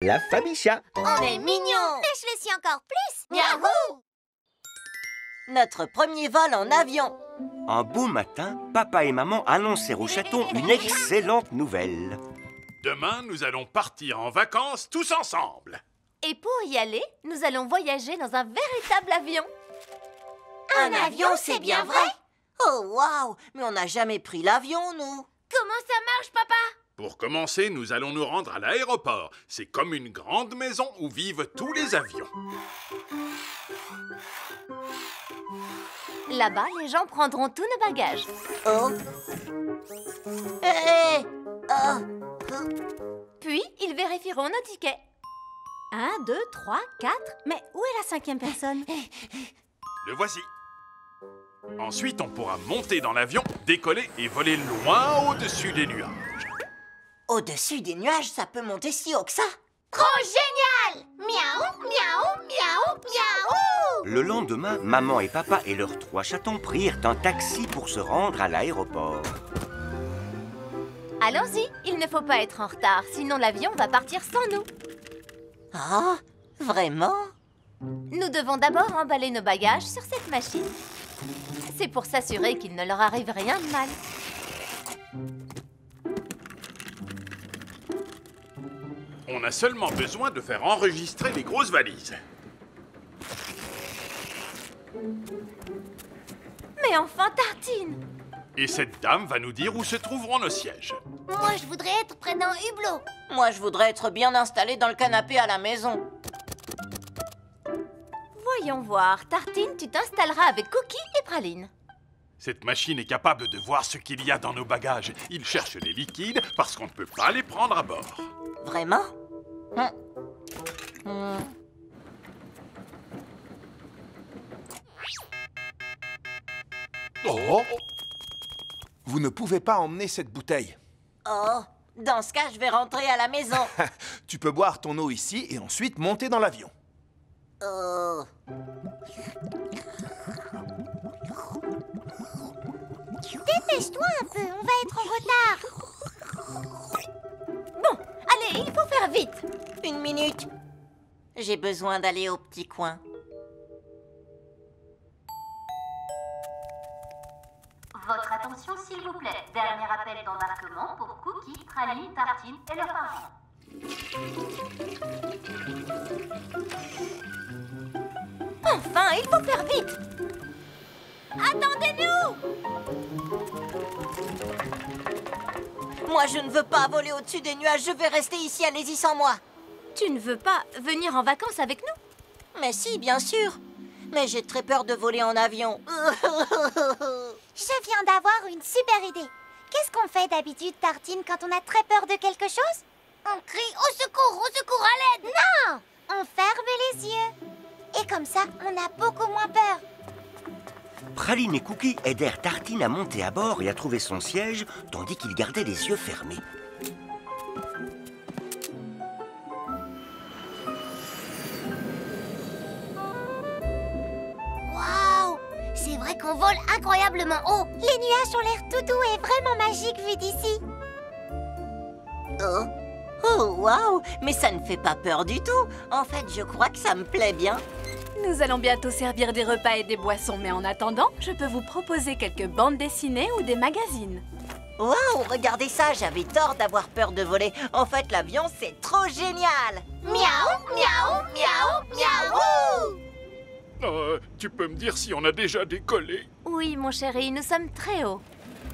La famille chat. On est mignons. Mais je le suis encore plus. Miaou! Notre premier vol en avion. Un beau matin, papa et maman annoncèrent au chaton une excellente nouvelle. Demain, nous allons partir en vacances tous ensemble. Et pour y aller, nous allons voyager dans un véritable avion. Un avion, c'est bien vrai? Oh, waouh! Mais on n'a jamais pris l'avion, nous. Comment ça marche, papa? Pour commencer, nous allons nous rendre à l'aéroport. C'est comme une grande maison où vivent tous les avions. Là-bas, les gens prendront tous nos bagages. Oh! Hé! Oh! Puis, ils vérifieront nos tickets. 1, 2, 3, 4. Mais où est la 5e personne? Le voici. Ensuite, on pourra monter dans l'avion, décoller et voler loin au-dessus des nuages. Au-dessus des nuages, ça peut monter si haut que ça. Trop génial! Miaou, miaou, miaou, miaou! Le lendemain, maman et papa et leurs 3 chatons prirent un taxi pour se rendre à l'aéroport. Allons-y, il ne faut pas être en retard, sinon l'avion va partir sans nous. Ah, vraiment? Nous devons d'abord emballer nos bagages sur cette machine. C'est pour s'assurer qu'il ne leur arrive rien de mal. On a seulement besoin de faire enregistrer les grosses valises. Mais enfin, Tartine! Et cette dame va nous dire où se trouveront nos sièges. Moi, je voudrais être près d'un hublot. Moi, je voudrais être bien installée dans le canapé à la maison. Voyons voir, Tartine, tu t'installeras avec Cookie et Praline. Cette machine est capable de voir ce qu'il y a dans nos bagages. Il cherche les liquides parce qu'on ne peut pas les prendre à bord. Vraiment? Oh! Vous ne pouvez pas emmener cette bouteille. Oh, dans ce cas, je vais rentrer à la maison. Tu peux boire ton eau ici et ensuite monter dans l'avion. Oh. Dépêche-toi un peu, on va être en retard. Bon, allez, il faut faire vite. 1 minute. J'ai besoin d'aller au petit coin. Votre attention, s'il vous plaît. Dernier appel d'embarquement pour Cookie, Praline, Tartine et leurs parents. Enfin, il faut faire vite. Attendez-nous! Moi, je ne veux pas voler au-dessus des nuages. Je vais rester ici. Allez-y sans moi. Tu ne veux pas venir en vacances avec nous? Mais si, bien sûr. Mais j'ai très peur de voler en avion. Je viens d'avoir une super idée. Qu'est-ce qu'on fait d'habitude, Tartine, quand on a très peur de quelque chose? On crie au secours à l'aide! Non! On ferme les yeux. Et comme ça, on a beaucoup moins peur. Praline et Cookie aidèrent Tartine à monter à bord et à trouver son siège, tandis qu'il gardait les yeux fermés. Waouh! C'est vrai qu'on vole incroyablement haut. Les nuages ont l'air tout doux et vraiment magiques vu d'ici. Oh, oh, waouh! Mais ça ne fait pas peur du tout. En fait, je crois que ça me plaît bien. Nous allons bientôt servir des repas et des boissons, mais en attendant, je peux vous proposer quelques bandes dessinées ou des magazines. Waouh! Regardez ça, j'avais tort d'avoir peur de voler. En fait, l'avion, c'est trop génial! Miaou, miaou, miaou, miaou! Tu peux me dire si on a déjà décollé? Oui, mon chéri, nous sommes très hauts.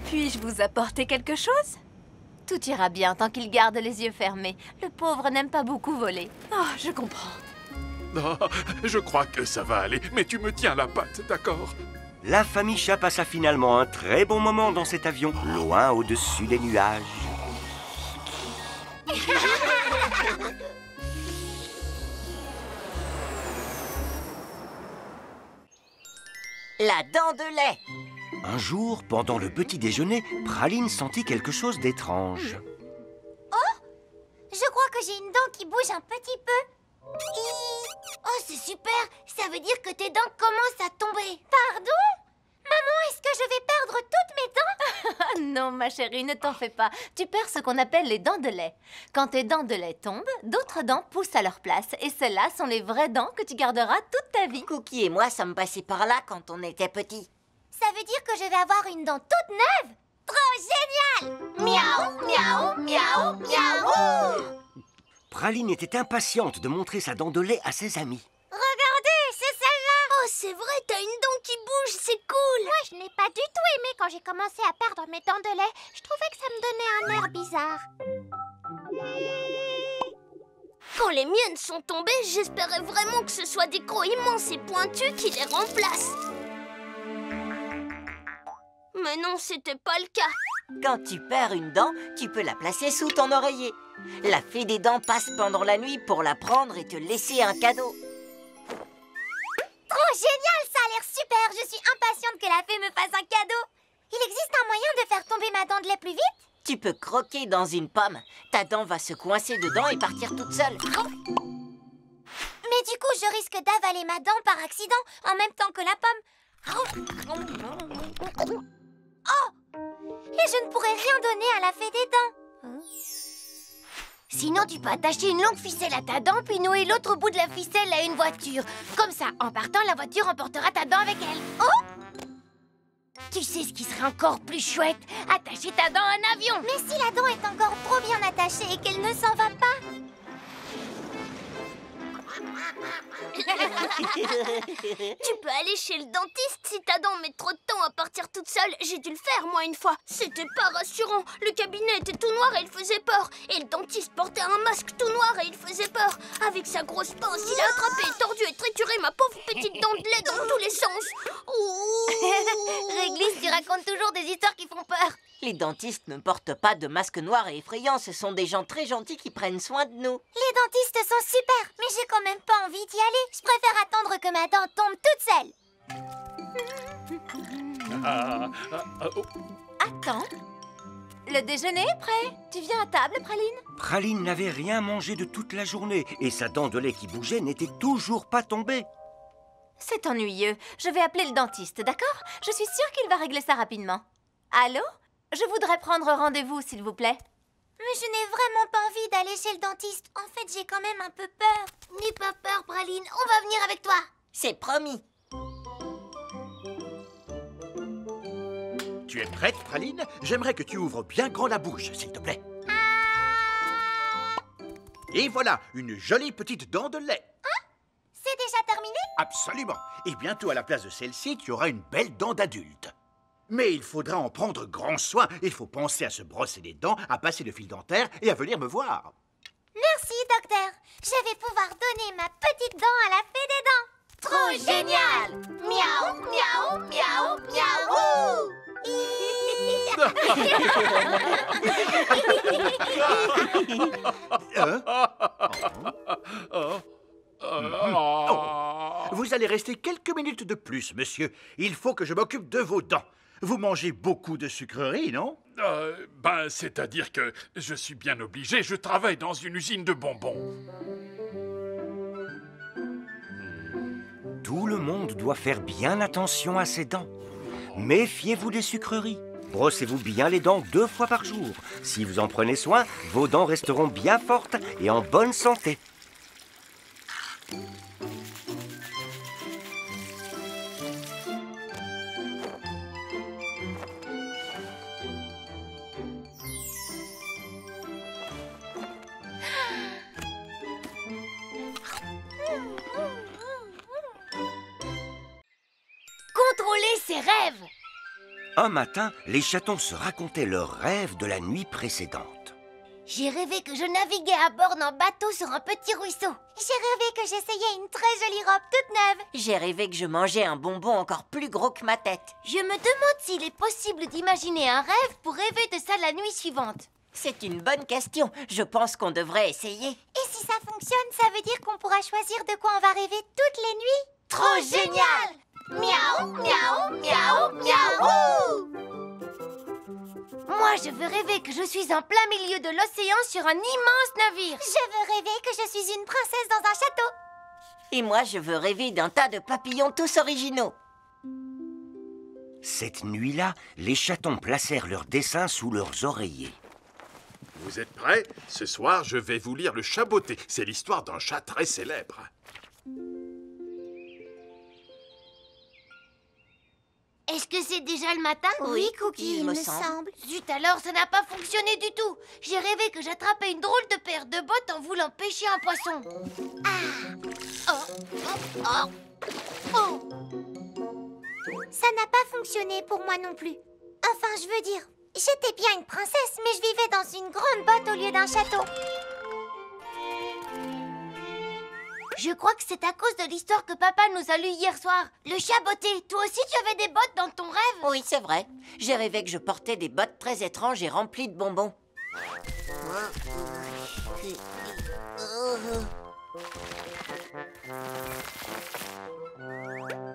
Puis-je vous apporter quelque chose? Tout ira bien tant qu'il garde les yeux fermés. Le pauvre n'aime pas beaucoup voler. Oh, je comprends. Ah, je crois que ça va aller, mais tu me tiens la patte, d'accord? La famille chat passa finalement un très bon moment dans cet avion, loin au-dessus des nuages. La dent de lait! Un jour, pendant le petit déjeuner, Praline sentit quelque chose d'étrange. Je crois que j'ai une dent qui bouge un petit peu. Oh, c'est super! Ça veut dire que tes dents commencent à tomber. Pardon? Maman, est-ce que je vais perdre toutes mes dents? Ah non, ma chérie, ne t'en fais pas. Tu perds ce qu'on appelle les dents de lait. Quand tes dents de lait tombent, d'autres dents poussent à leur place. Et celles-là sont les vraies dents que tu garderas toute ta vie. Cookie et moi sommes passés par là quand on était petits. Ça veut dire que je vais avoir une dent toute neuve? Trop génial! Miaou, miaou, miaou, miaou! Praline était impatiente de montrer sa dent de lait à ses amis. Regardez, c'est celle-là! Oh, c'est vrai, t'as une dent qui bouge, c'est cool! Moi, je n'ai pas du tout aimé quand j'ai commencé à perdre mes dents de lait. Je trouvais que ça me donnait un air bizarre. Quand les miennes sont tombées, j'espérais vraiment que ce soit des crocs immenses et pointus qui les remplacent. Mais non, c'était pas le cas. Quand tu perds une dent, tu peux la placer sous ton oreiller. La fée des dents passe pendant la nuit pour la prendre et te laisser un cadeau. Trop génial, ça a l'air super. Je suis impatiente que la fée me fasse un cadeau. Il existe un moyen de faire tomber ma dent de lait plus vite? Tu peux croquer dans une pomme. Ta dent va se coincer dedans et partir toute seule. Mais du coup, je risque d'avaler ma dent par accident en même temps que la pomme. Oh! Et je ne pourrai rien donner à la fée des dents. Sinon, tu peux attacher une longue ficelle à ta dent puis nouer l'autre bout de la ficelle à une voiture. Comme ça, en partant, la voiture emportera ta dent avec elle. Oh! Tu sais ce qui serait encore plus chouette? Attacher ta dent à un avion. Mais si la dent est encore trop bien attachée et qu'elle ne s'en va pas? Tu peux aller chez le dentiste si ta dent met trop de temps à partir toute seule. J'ai dû le faire, moi, une fois. C'était pas rassurant. Le cabinet était tout noir et il faisait peur. Et le dentiste portait un masque tout noir et il faisait peur. Avec sa grosse pince, il a attrapé, tordu et trituré ma pauvre petite dent de lait dans tous les sens. Réglisse, tu racontes toujours des histoires qui font peur. Les dentistes ne portent pas de masque noir et effrayant. Ce sont des gens très gentils qui prennent soin de nous. Les dentistes sont super, mais j'ai quand même pas envie d'y aller. Je préfère attendre que ma dent tombe toute seule. Attends. Le déjeuner est prêt. Tu viens à table, Praline? Praline n'avait rien mangé de toute la journée et sa dent de lait qui bougeait n'était toujours pas tombée. C'est ennuyeux. Je vais appeler le dentiste, d'accord? Je suis sûre qu'il va régler ça rapidement. Allô? Je voudrais prendre rendez-vous, s'il vous plaît. Mais je n'ai vraiment pas envie d'aller chez le dentiste. En fait, j'ai quand même un peu peur. N'aie pas peur, Praline. On va venir avec toi. C'est promis. Tu es prête, Praline? J'aimerais que tu ouvres bien grand la bouche, s'il te plaît. Et voilà, une jolie petite dent de lait. Hein? C'est déjà terminé? Absolument. Et bientôt, à la place de celle-ci, tu auras une belle dent d'adulte. Mais il faudra en prendre grand soin. Il faut penser à se brosser les dents, à passer le fil dentaire et à venir me voir. Merci, docteur. Je vais pouvoir donner ma petite dent à la fée des dents. Trop génial! Miaou, miaou, miaou, miaou! Vous allez rester quelques minutes de plus, monsieur. Il faut que je m'occupe de vos dents. Vous mangez beaucoup de sucreries, non? C'est-à-dire que je suis bien obligé. Je travaille dans une usine de bonbons. Tout le monde doit faire bien attention à ses dents. Méfiez-vous des sucreries. Brossez-vous bien les dents 2 fois par jour. Si vous en prenez soin, vos dents resteront bien fortes et en bonne santé. Contrôler ses rêves. Un matin, les chatons se racontaient leurs rêves de la nuit précédente. J'ai rêvé que je naviguais à bord d'un bateau sur un petit ruisseau. J'ai rêvé que j'essayais une très jolie robe toute neuve. J'ai rêvé que je mangeais un bonbon encore plus gros que ma tête. Je me demande s'il est possible d'imaginer un rêve pour rêver de ça la nuit suivante. C'est une bonne question. Je pense qu'on devrait essayer. Et si ça fonctionne, ça veut dire qu'on pourra choisir de quoi on va rêver toutes les nuits? Trop génial! Miaou, miaou, miaou, miaou! Moi, je veux rêver que je suis en plein milieu de l'océan sur un immense navire. Je veux rêver que je suis une princesse dans un château. Et moi, je veux rêver d'un tas de papillons tous originaux. Cette nuit-là, les chatons placèrent leurs dessins sous leurs oreillers. Vous êtes prêts? Ce soir, je vais vous lire le Chat Botté. C'est l'histoire d'un chat très célèbre. Est-ce que c'est déjà le matin? Oui, Cookie, il me semble. Zut alors, ça n'a pas fonctionné du tout. J'ai rêvé que j'attrapais une drôle de paire de bottes en voulant pêcher un poisson. Ça n'a pas fonctionné pour moi non plus. Enfin, je veux dire, j'étais bien une princesse, mais je vivais dans une grande botte au lieu d'un château. Je crois que c'est à cause de l'histoire que papa nous a lue hier soir. Le Chat Botté, toi aussi tu avais des bottes dans ton rêve? Oui, c'est vrai. J'ai rêvé que je portais des bottes très étranges et remplies de bonbons.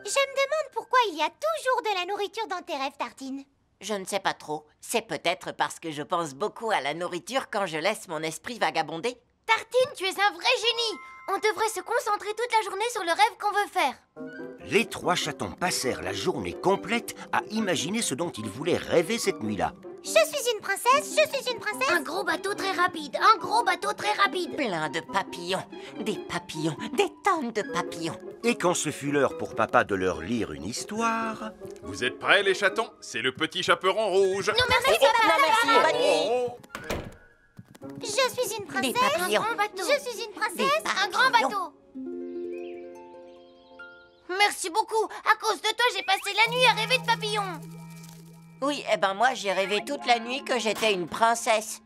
Je me demande pourquoi il y a toujours de la nourriture dans tes rêves, Tartine. Je ne sais pas trop. C'est peut-être parce que je pense beaucoup à la nourriture quand je laisse mon esprit vagabonder. Tartine, tu es un vrai génie. On devrait se concentrer toute la journée sur le rêve qu'on veut faire. Les 3 chatons passèrent la journée complète à imaginer ce dont ils voulaient rêver cette nuit-là. Je suis une princesse, je suis une princesse. Un gros bateau très rapide, un gros bateau très rapide. Plein de papillons, des tonnes de papillons. Et quand ce fut l'heure pour papa de leur lire une histoire... Vous êtes prêts, les chatons? C'est le petit chaperon rouge. Non, merci, Non, merci, bonne nuit. Je suis une princesse. Des papillons. Un grand bateau. Je suis une princesse. Un grand bateau. Merci beaucoup. À cause de toi, j'ai passé la nuit à rêver de papillons. Oui, eh ben moi, j'ai rêvé toute la nuit que j'étais une princesse.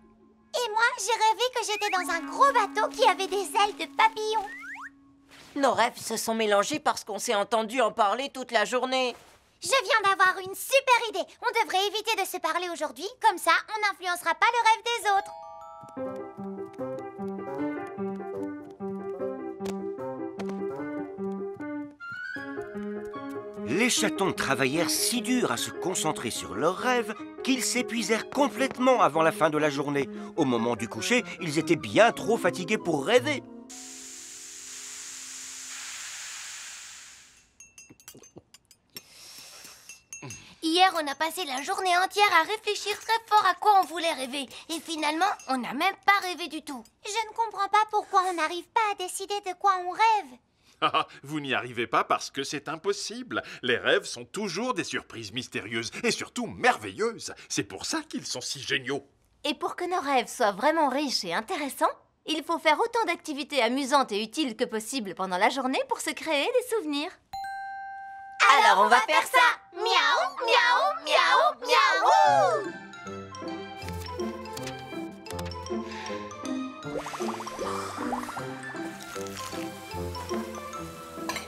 Et moi, j'ai rêvé que j'étais dans un gros bateau qui avait des ailes de papillon. Nos rêves se sont mélangés parce qu'on s'est entendu en parler toute la journée. Je viens d'avoir une super idée. On devrait éviter de se parler aujourd'hui. Comme ça, on n'influencera pas le rêve des autres. Les chatons travaillèrent si dur à se concentrer sur leurs rêves qu'ils s'épuisèrent complètement avant la fin de la journée. Au moment du coucher, ils étaient bien trop fatigués pour rêver. Hier, on a passé la journée entière à réfléchir très fort à quoi on voulait rêver. Et finalement, on n'a même pas rêvé du tout. Je ne comprends pas pourquoi on n'arrive pas à décider de quoi on rêve. Ah, vous n'y arrivez pas parce que c'est impossible. Les rêves sont toujours des surprises mystérieuses et surtout merveilleuses. C'est pour ça qu'ils sont si géniaux. Et pour que nos rêves soient vraiment riches et intéressants, il faut faire autant d'activités amusantes et utiles que possible pendant la journée pour se créer des souvenirs. Alors on va faire ça. Miaou, miaou, miaou, miaou.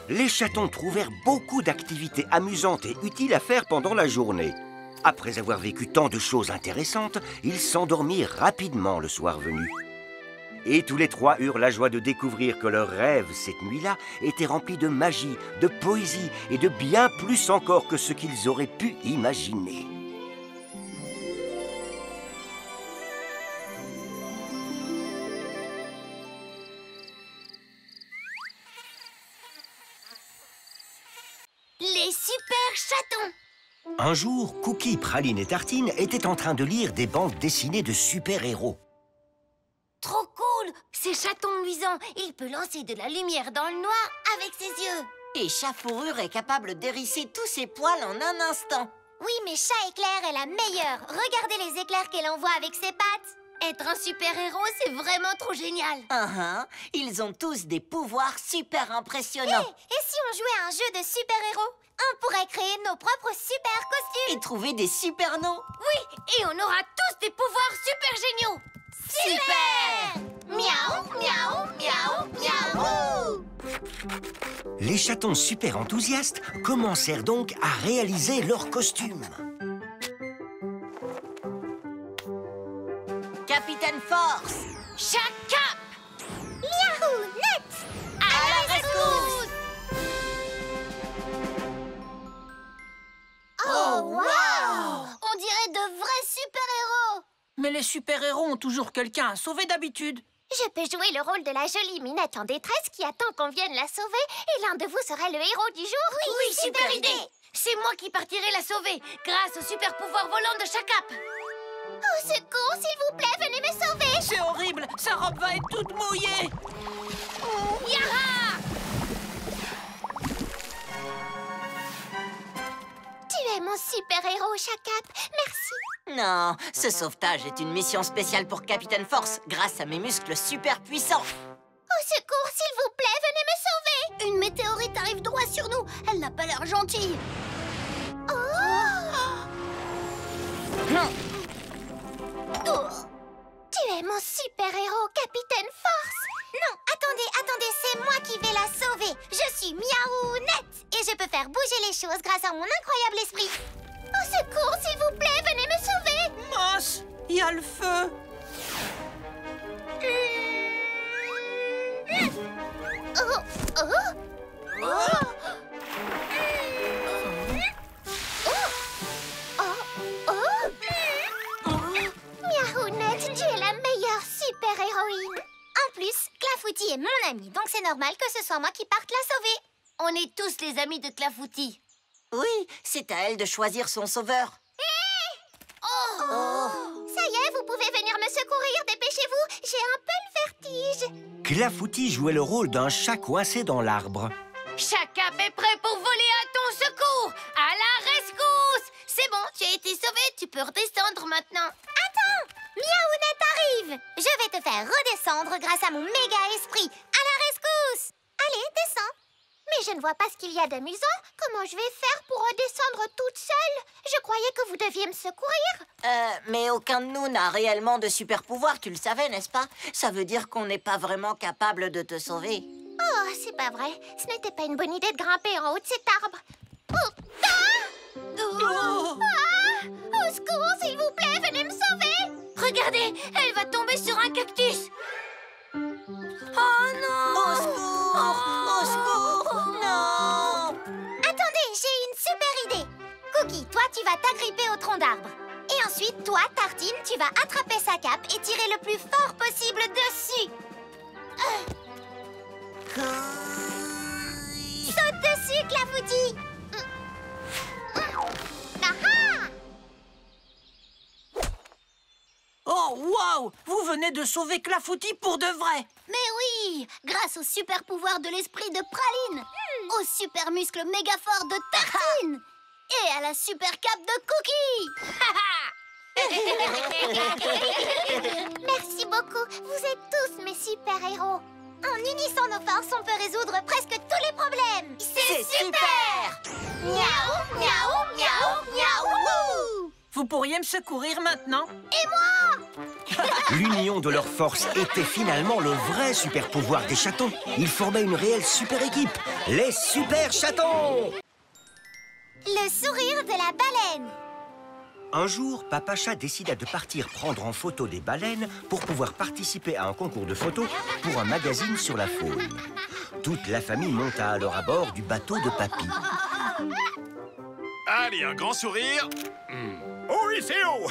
Les chatons trouvèrent beaucoup d'activités amusantes et utiles à faire pendant la journée. Après avoir vécu tant de choses intéressantes, ils s'endormirent rapidement le soir venu. Et tous les 3 eurent la joie de découvrir que leurs rêves cette nuit-là étaient remplis de magie, de poésie et de bien plus encore que ce qu'ils auraient pu imaginer. Les super chatons. Un jour, Cookie, Praline et Tartine étaient en train de lire des bandes dessinées de super-héros. Trop cool. C'est chaton luisant. Il peut lancer de la lumière dans le noir avec ses yeux. Et Chat Fourrure est capable d'hérisser tous ses poils en un instant. Oui, mais Chat Éclair est la meilleure. Regardez les éclairs qu'elle envoie avec ses pattes. Être un super-héros, c'est vraiment trop génial. Ils ont tous des pouvoirs super impressionnants. Et si on jouait à un jeu de super-héros? On pourrait créer nos propres super costumes. Et trouver des super-noms. Oui, et on aura tous des pouvoirs super géniaux. Super! Miaou, miaou, miaou, miaou. Les chatons super enthousiastes commencèrent donc à réaliser leurs costumes. Capitaine Force. Chat Cap. Yahoo! Net! À la rescousse. Oh, wow! On dirait de vrais super-héros. Mais les super-héros ont toujours quelqu'un à sauver d'habitude. Je peux jouer le rôle de la jolie minette en détresse qui attend qu'on vienne la sauver et l'un de vous serait le héros du jour. Oui, super idée. C'est moi qui partirai la sauver, grâce au super pouvoir volant de Chakap. Au secours, s'il vous plaît, venez me sauver. C'est horrible, sa robe va être toute mouillée. Yaha! Tu es mon super-héros, Chakap. Merci. Non, ce sauvetage est une mission spéciale pour Capitaine Force, grâce à mes muscles super puissants. Au secours, s'il vous plaît, venez me sauver. Une météorite arrive droit sur nous. Elle n'a pas l'air gentille. Tu es mon super-héros, Capitaine Force. Non, attendez, c'est moi qui vais la sauver. Je suis Miaounette et je peux faire bouger les choses grâce à mon incroyable esprit. Au secours, s'il vous plaît, venez me sauver. Mince, il y a le feu. Miaounette, tu es la meilleure super-héroïne. En plus, Clafoutis est mon ami, donc c'est normal que ce soit moi qui parte la sauver. On est tous les amis de Clafoutis. Oui, c'est à elle de choisir son sauveur. Ça y est, vous pouvez venir me secourir, dépêchez-vous. J'ai un peu le vertige. Clafoutis jouait le rôle d'un chat coincé dans l'arbre. Chakap est prêt pour voler à ton secours. À la rescousse. C'est bon, tu as été sauvé, tu peux redescendre maintenant. Attends, Miaounette arrive. Je vais te faire redescendre grâce à mon méga esprit. À la rescousse. Allez, descends. Mais je ne vois pas ce qu'il y a d'amusant. Comment je vais faire pour redescendre toute seule? Je croyais que vous deviez me secourir. Mais aucun de nous n'a réellement de super pouvoir, tu le savais, n'est-ce pas? Ça veut dire qu'on n'est pas vraiment capable de te sauver. Oh, c'est pas vrai. Ce n'était pas une bonne idée de grimper en haut de cet arbre. Au secours, s'il vous plaît, venez me sauver. Regardez, elle va tomber sur un cactus. Oh non! Au secours! Au secours! Non! Attendez, j'ai une super idée. Cookie, toi, tu vas t'agripper au tronc d'arbre. Et ensuite, toi, Tartine, tu vas attraper sa cape et tirer le plus fort possible dessus. Saute dessus, Clafoutis. Oh, waouh! Vous venez de sauver Clafoutis pour de vrai. Mais oui, grâce au super pouvoir de l'esprit de Praline, au super muscle méga fort de Tartine et à la super cape de Cookie. Merci beaucoup. Vous êtes tous mes super-héros. En unissant nos forces, on peut résoudre presque tous les problèmes. C'est super! Miaou, miaou, miaou, miaou. Vous pourriez me secourir maintenant? Et moi? L'union de leurs forces était finalement le vrai super pouvoir des chatons. Ils formaient une réelle super équipe, les super chatons! Le sourire de la baleine. Un jour, Papa Chat décida de partir prendre en photo des baleines pour pouvoir participer à un concours de photos pour un magazine sur la faune. Toute la famille monta alors à bord du bateau de Papy. Allez, un grand sourire. Oui, c'est haut.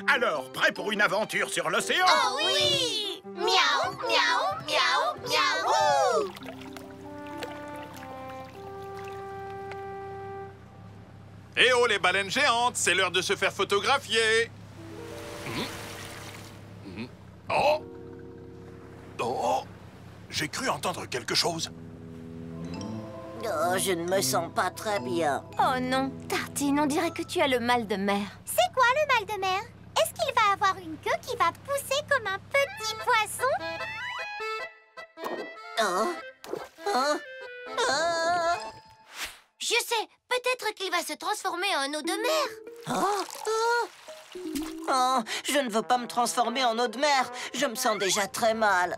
Alors, prêt pour une aventure sur l'océan? Oh oui! Miaou, miaou, miaou, miaou. Eh oh, les baleines géantes, c'est l'heure de se faire photographier. Oh! Oh! J'ai cru entendre quelque chose. Oh, je ne me sens pas très bien. Oh non, Tartine, on dirait que tu as le mal de mer. C'est quoi le mal de mer? Est-ce qu'il va avoir une queue qui va pousser comme un petit poisson? Je sais, peut-être qu'il va se transformer en eau de mer. Oh, je ne veux pas me transformer en eau de mer. Je me sens déjà très mal.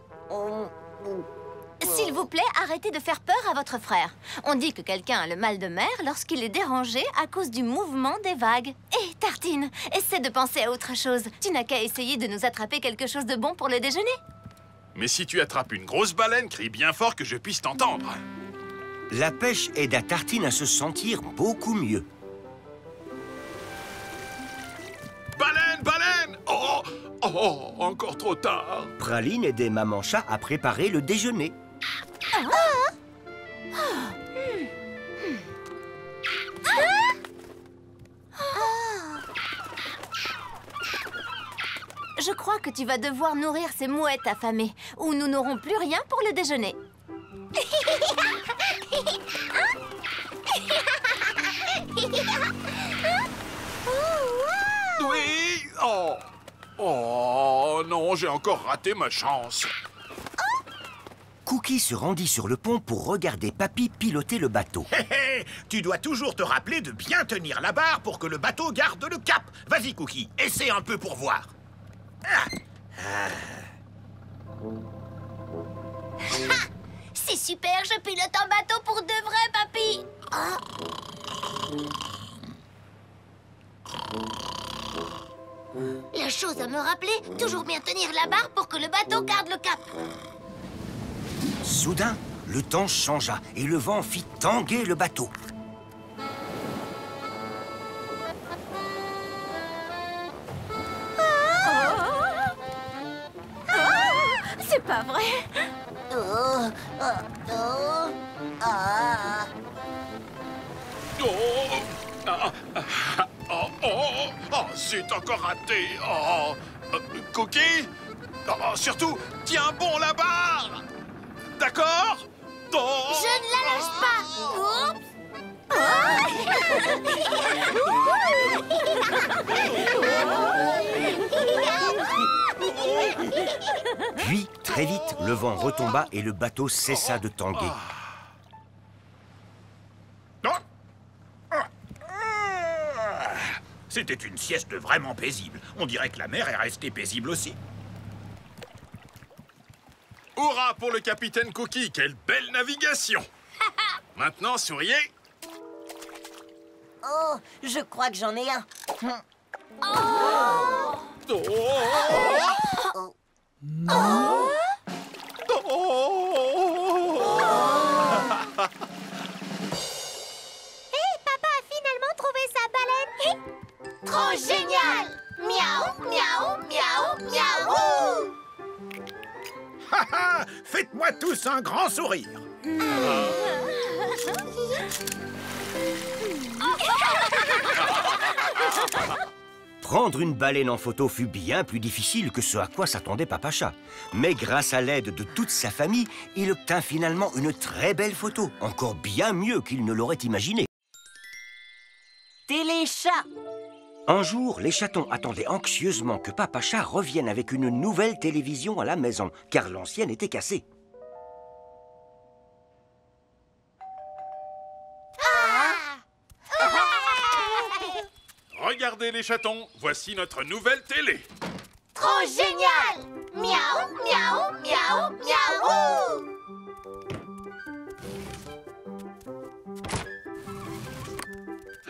S'il vous plaît, arrêtez de faire peur à votre frère. On dit que quelqu'un a le mal de mer lorsqu'il est dérangé à cause du mouvement des vagues. Hé, Tartine, essaie de penser à autre chose. Tu n'as qu'à essayer de nous attraper quelque chose de bon pour le déjeuner. Mais si tu attrapes une grosse baleine, crie bien fort que je puisse t'entendre. La pêche aida Tartine à se sentir beaucoup mieux. Baleine, baleine! Oh, oh, encore trop tard. Praline aidait Maman Chat à préparer le déjeuner. Je crois que tu vas devoir nourrir ces mouettes affamées, ou nous n'aurons plus rien pour le déjeuner. Oui. Oh. Oh non, j'ai encore raté ma chance. Cookie se rendit sur le pont pour regarder Papy piloter le bateau. Hé hé, tu dois toujours te rappeler de bien tenir la barre pour que le bateau garde le cap. Vas-y, Cookie, essaie un peu pour voir. C'est super, je pilote un bateau pour de vrai, papy. La chose à me rappeler, toujours bien tenir la barre pour que le bateau garde le cap. Soudain, le temps changea et le vent fit tanguer le bateau. C'est pas vrai. C'est encore raté. Oh. Cookie. Oh, surtout, tiens bon la barre. D'accord? Oh. Je ne la lâche pas. Puis, très vite, le vent retomba et le bateau cessa de tanguer. C'était une sieste vraiment paisible. On dirait que la mer est restée paisible aussi. Hurrah pour le capitaine Cookie. Quelle belle navigation. Maintenant, souriez. Oh, je crois que j'en ai un. Papa a finalement trouvé sa baleine. Trop génial! Miaou, miaou, miaou, miaou! Faites-moi tous un grand sourire. Prendre une baleine en photo fut bien plus difficile que ce à quoi s'attendait Papa Chat. Mais grâce à l'aide de toute sa famille, il obtint finalement une très belle photo, encore bien mieux qu'il ne l'aurait imaginé. Téléchat. Un jour, les chatons attendaient anxieusement que Papa Chat revienne avec une nouvelle télévision à la maison, car l'ancienne était cassée. Regardez les chatons, voici notre nouvelle télé. Trop génial! Miaou, miaou, miaou, miaou!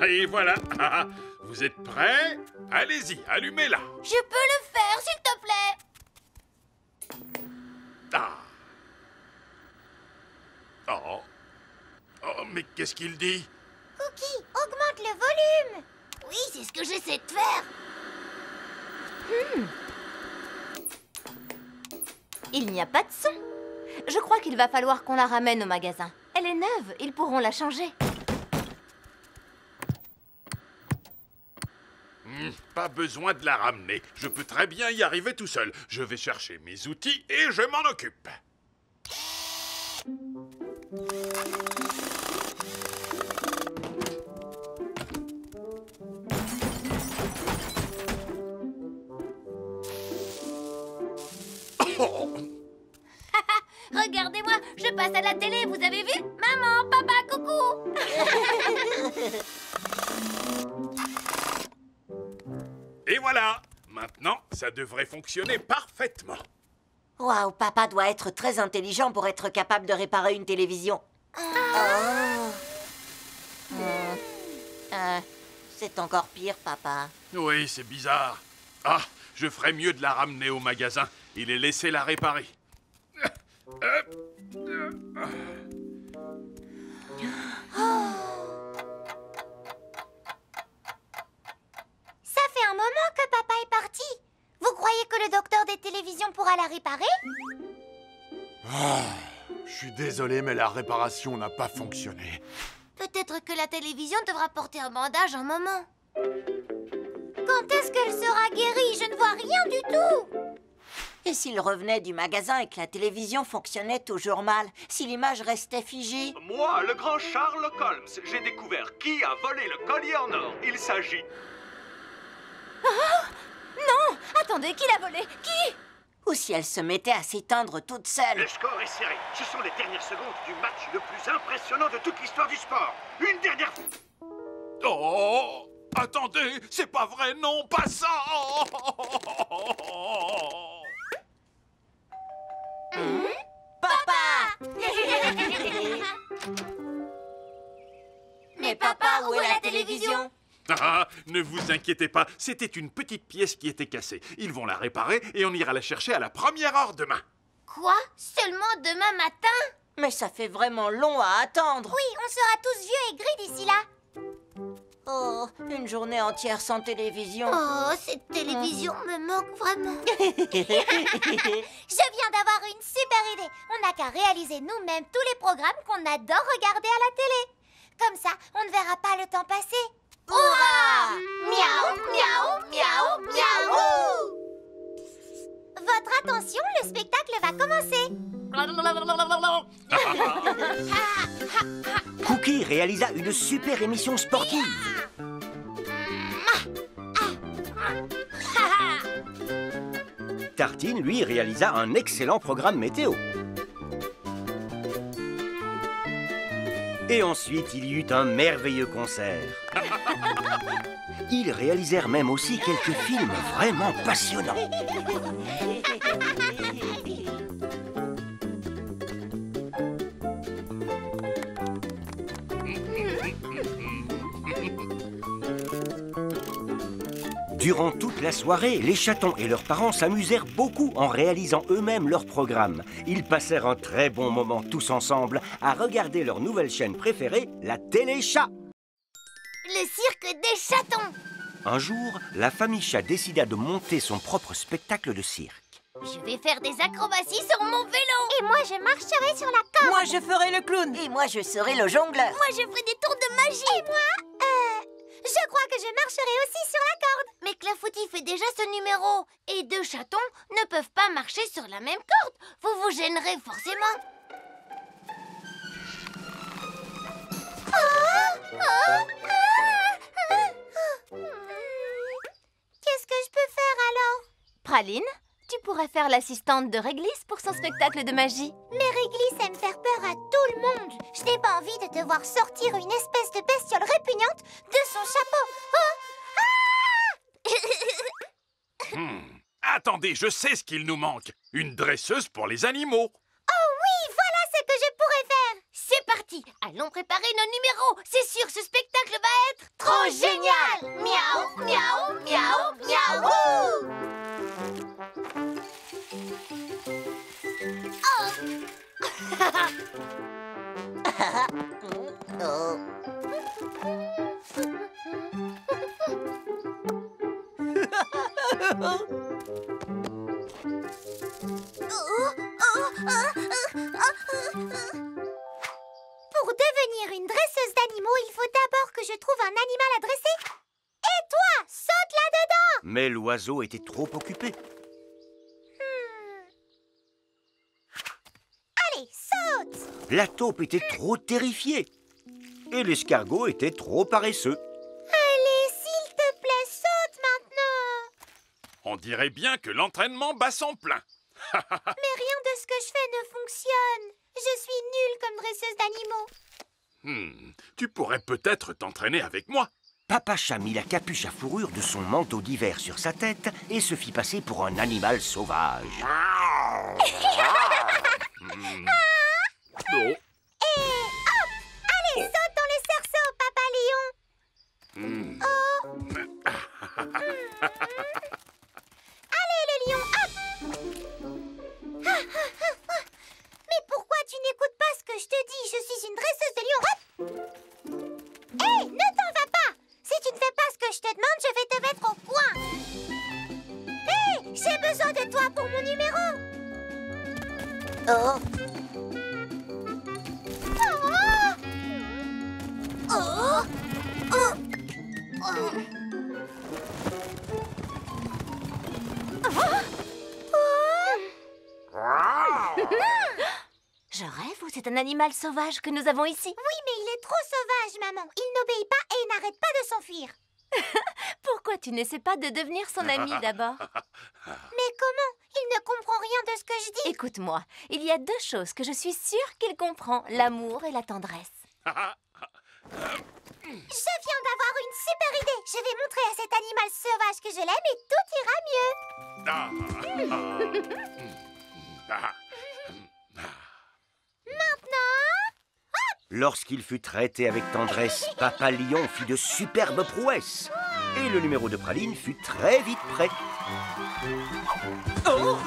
Et voilà. Vous êtes prêts? Allez-y, allumez-la. Je peux le faire, s'il te plaît. Ah. Oh. Oh, mais qu'est-ce qu'il dit? Cookie, augmente le volume! Oui, c'est ce que j'essaie de faire. Il n'y a pas de son. Je crois qu'il va falloir qu'on la ramène au magasin. Elle est neuve, ils pourront la changer. Pas besoin de la ramener. Je peux très bien y arriver tout seul. Je vais chercher mes outils et je m'en occupe. Regardez-moi, je passe à la télé, vous avez vu? Maman, papa, coucou. Et voilà. Maintenant, ça devrait fonctionner parfaitement. Waouh, papa doit être très intelligent pour être capable de réparer une télévision. C'est encore pire, papa. Oui, c'est bizarre. Ah, je ferais mieux de la ramener au magasin et les laisser la réparer. Ça fait un moment que papa est parti. Vous croyez que le docteur des télévisions pourra la réparer? Je suis désolé, mais la réparation n'a pas fonctionné. Peut-être que la télévision devra porter un bandage un moment. Quand Quand est-ce qu'elle sera guérie? Je ne vois rien du tout. Et s'il revenait du magasin et que la télévision fonctionnait toujours mal? Si l'image restait figée? Moi, le grand Sherlock Holmes, j'ai découvert qui a volé le collier en or. Il s'agit... Oh! Non! Attendez, qui l'a volé? Qui? Ou si elle se mettait à s'éteindre toute seule? Le score est serré. Ce sont les dernières secondes du match le plus impressionnant de toute l'histoire du sport. Une dernière fois. Oh! Attendez, c'est pas vrai, non, pas ça! Papa! Mais papa, où est la télévision? Ah, ne vous inquiétez pas, c'était une petite pièce qui était cassée. Ils vont la réparer et on ira la chercher à la première heure demain. Quoi? Seulement demain matin? Mais ça fait vraiment long à attendre. Oui, on sera tous vieux et gris d'ici là. Oh, une journée entière sans télévision. Oh, cette télévision me manque vraiment. Je viens d'avoir une super idée. On n'a qu'à réaliser nous-mêmes tous les programmes qu'on adore regarder à la télé. Comme ça, on ne verra pas le temps passer. Hurrah! Miaou, miaou, miaou, miaou! Votre attention, le spectacle va commencer. Cookie réalisa une super émission sportive. Tartine, lui, réalisa un excellent programme météo. Et ensuite, il y eut un merveilleux concert. Ils réalisèrent même aussi quelques films vraiment passionnants. Durant toute la soirée, les chatons et leurs parents s'amusèrent beaucoup en réalisant eux-mêmes leurs programmes. Ils passèrent un très bon moment tous ensemble à regarder leur nouvelle chaîne préférée, la Télé-Chat. Le cirque des chatons. Un jour, la famille Chat décida de monter son propre spectacle de cirque. Je vais faire des acrobaties sur mon vélo. Et moi, je marcherai sur la corde. Moi, je ferai le clown. Et moi, je serai le jongleur. Moi, je ferai des tours de magie. Et moi, je crois que je marcherai aussi sur la corde. Mais Clafoutis fait déjà ce numéro. Et deux chatons ne peuvent pas marcher sur la même corde. Vous vous gênerez forcément. Qu'est-ce que je peux faire alors? Praline, tu pourrais faire l'assistante de Réglisse pour son spectacle de magie. Mais Réglisse aime faire peur à tout le monde. Je n'ai pas envie de te voir sortir une espèce de bestiole répugnante de son chapeau. Attendez, je sais ce qu'il nous manque. Une dresseuse pour les animaux. Oh oui, voilà ce que je pourrais faire. C'est parti. Allons préparer nos numéros. C'est sûr, ce spectacle va être trop génial. Miaou, miaou, miaou, miaou. Pour devenir une dresseuse d'animaux, il faut d'abord que je trouve un animal à dresser. Et toi, saute là-dedans! Mais l'oiseau était trop occupé. Allez, saute! La taupe était trop terrifiée. Et l'escargot était trop paresseux. Allez, s'il te plaît, saute maintenant! On dirait bien que l'entraînement bat son plein. Mais rien de ce que je fais ne fonctionne. Je suis nulle comme dresseuse d'animaux. Tu pourrais peut-être t'entraîner avec moi. Papa Chat mit la capuche à fourrure de son manteau d'hiver sur sa tête et se fit passer pour un animal sauvage. Et hop! Allez, saute dans le cerceau, Papa Lion! Allez, le lion, hop! Mais pourquoi tu n'écoutes pas ce que je te dis? Je suis une dresseuse de lion, hop! Hé, ne t'en va pas! Si tu ne fais pas ce que je te demande, je vais te mettre au coin! Hé, j'ai besoin de toi pour mon numéro! Oh, c'est un animal sauvage que nous avons ici. Oui, mais il est trop sauvage, maman. Il n'obéit pas et il n'arrête pas de s'enfuir. Pourquoi tu n'essaies pas de devenir son ami d'abord? Mais comment? Il ne comprend rien de ce que je dis. Écoute-moi, il y a deux choses que je suis sûre qu'il comprend, l'amour et la tendresse. Je viens d'avoir une super idée. Je vais montrer à cet animal sauvage que je l'aime et tout ira mieux. Maintenant, Lorsqu'il fut traité avec tendresse, Papa Lion fit de superbes prouesses. Et le numéro de praline fut très vite prêt. Oh!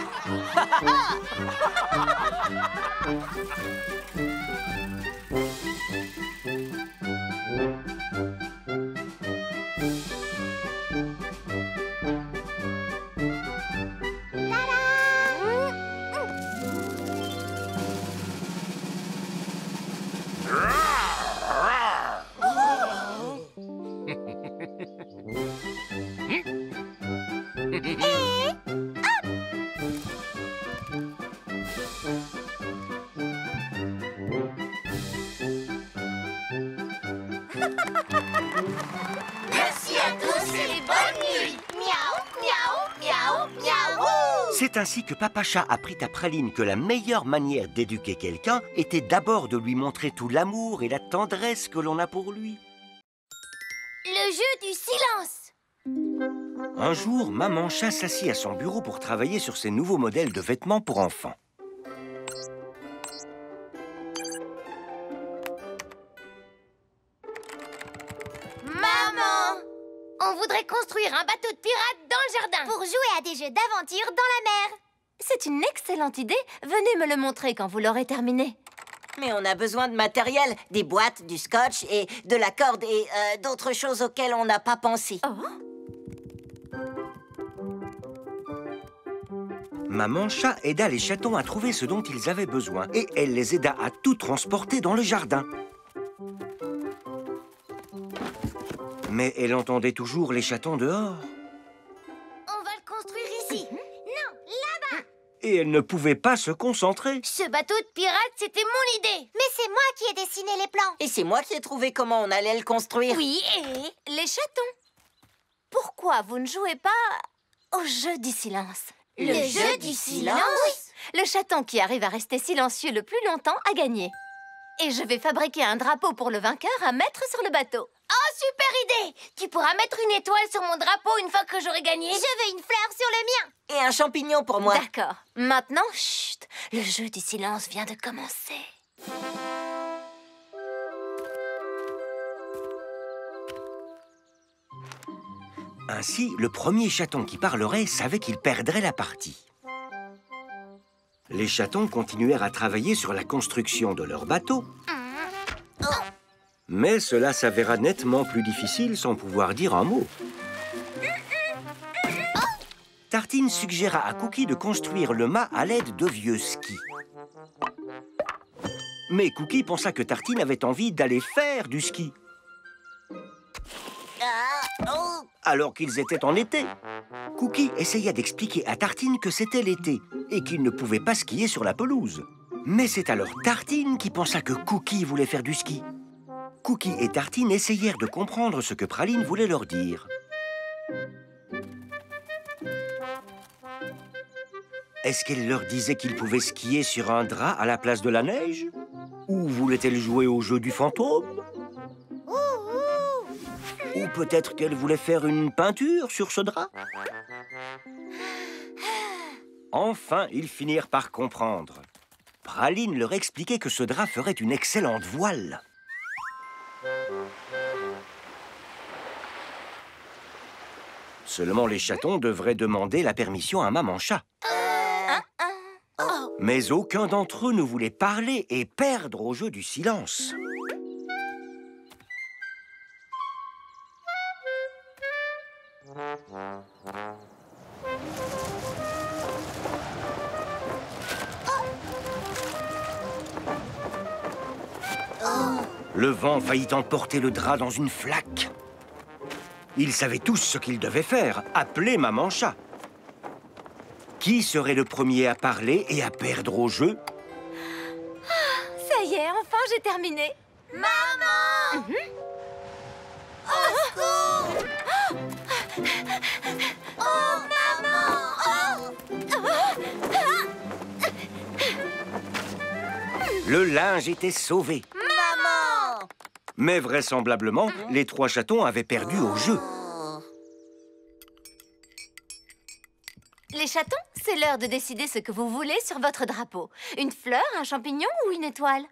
merci à tous et bonne nuit. Miaou, miaou, miaou, miaou. C'est ainsi que Papa Chat apprit à Praline que la meilleure manière d'éduquer quelqu'un était d'abord de lui montrer tout l'amour et la tendresse que l'on a pour lui. Le jeu du silence. Un jour, Maman Chat s'assit à son bureau pour travailler sur ses nouveaux modèles de vêtements pour enfants. Maman, on voudrait construire un bateau de pirate dans le jardin. Pour jouer à des jeux d'aventure dans la mer. C'est une excellente idée. Venez me le montrer quand vous l'aurez terminé. Mais on a besoin de matériel, des boîtes, du scotch et de la corde et d'autres choses auxquelles on n'a pas pensé. Oh. Maman Chat aida les chatons à trouver ce dont ils avaient besoin et elle les aida à tout transporter dans le jardin. Mais elle entendait toujours les chatons dehors. On va le construire ici. Non, là-bas. Et elle ne pouvait pas se concentrer. Ce bateau de pirate, c'était mon idée. Mais c'est moi qui ai dessiné les plans. Et c'est moi qui ai trouvé comment on allait le construire. Oui, et les chatons. Pourquoi vous ne jouez pas au jeu du silence? Le jeu du silence? Oui. Le chaton qui arrive à rester silencieux le plus longtemps a gagné. Et je vais fabriquer un drapeau pour le vainqueur à mettre sur le bateau. Oh, super idée! Tu pourras mettre une étoile sur mon drapeau une fois que j'aurai gagné. Je veux une fleur sur le mien. Et un champignon pour moi. D'accord. Maintenant, chut, le jeu du silence vient de commencer. Ainsi, le premier chaton qui parlerait savait qu'il perdrait la partie. Les chatons continuèrent à travailler sur la construction de leur bateau. Mais cela s'avéra nettement plus difficile sans pouvoir dire un mot. Tartine suggéra à Cookie de construire le mât à l'aide de vieux skis. Mais Cookie pensa que Tartine avait envie d'aller faire du ski. Alors qu'ils étaient en été. Cookie essaya d'expliquer à Tartine que c'était l'été et qu'il ne pouvait pas skier sur la pelouse. Mais c'est alors Tartine qui pensa que Cookie voulait faire du ski. Cookie et Tartine essayèrent de comprendre ce que Praline voulait leur dire. Est-ce qu'elle leur disait qu'ils pouvaient skier sur un drap à la place de la neige? Ou voulait-elle jouer au jeu du fantôme? Ou peut-être qu'elle voulait faire une peinture sur ce drap? Enfin, ils finirent par comprendre. Praline leur expliquait que ce drap ferait une excellente voile. Seulement les chatons devraient demander la permission à Maman Chat. Mais aucun d'entre eux ne voulait parler et perdre au jeu du silence. Le vent faillit emporter le drap dans une flaque. Ils savaient tous ce qu'ils devaient faire, appeler Maman Chat. Qui serait le premier à parler et à perdre au jeu? Ça y j'ai terminé. Maman! Au secours! Oh, maman! Le linge était sauvé. Maman! Mais vraisemblablement, les 3 chatons avaient perdu au jeu. Les chatons, c'est l'heure de décider ce que vous voulez sur votre drapeau. Une fleur, un champignon ou une étoile?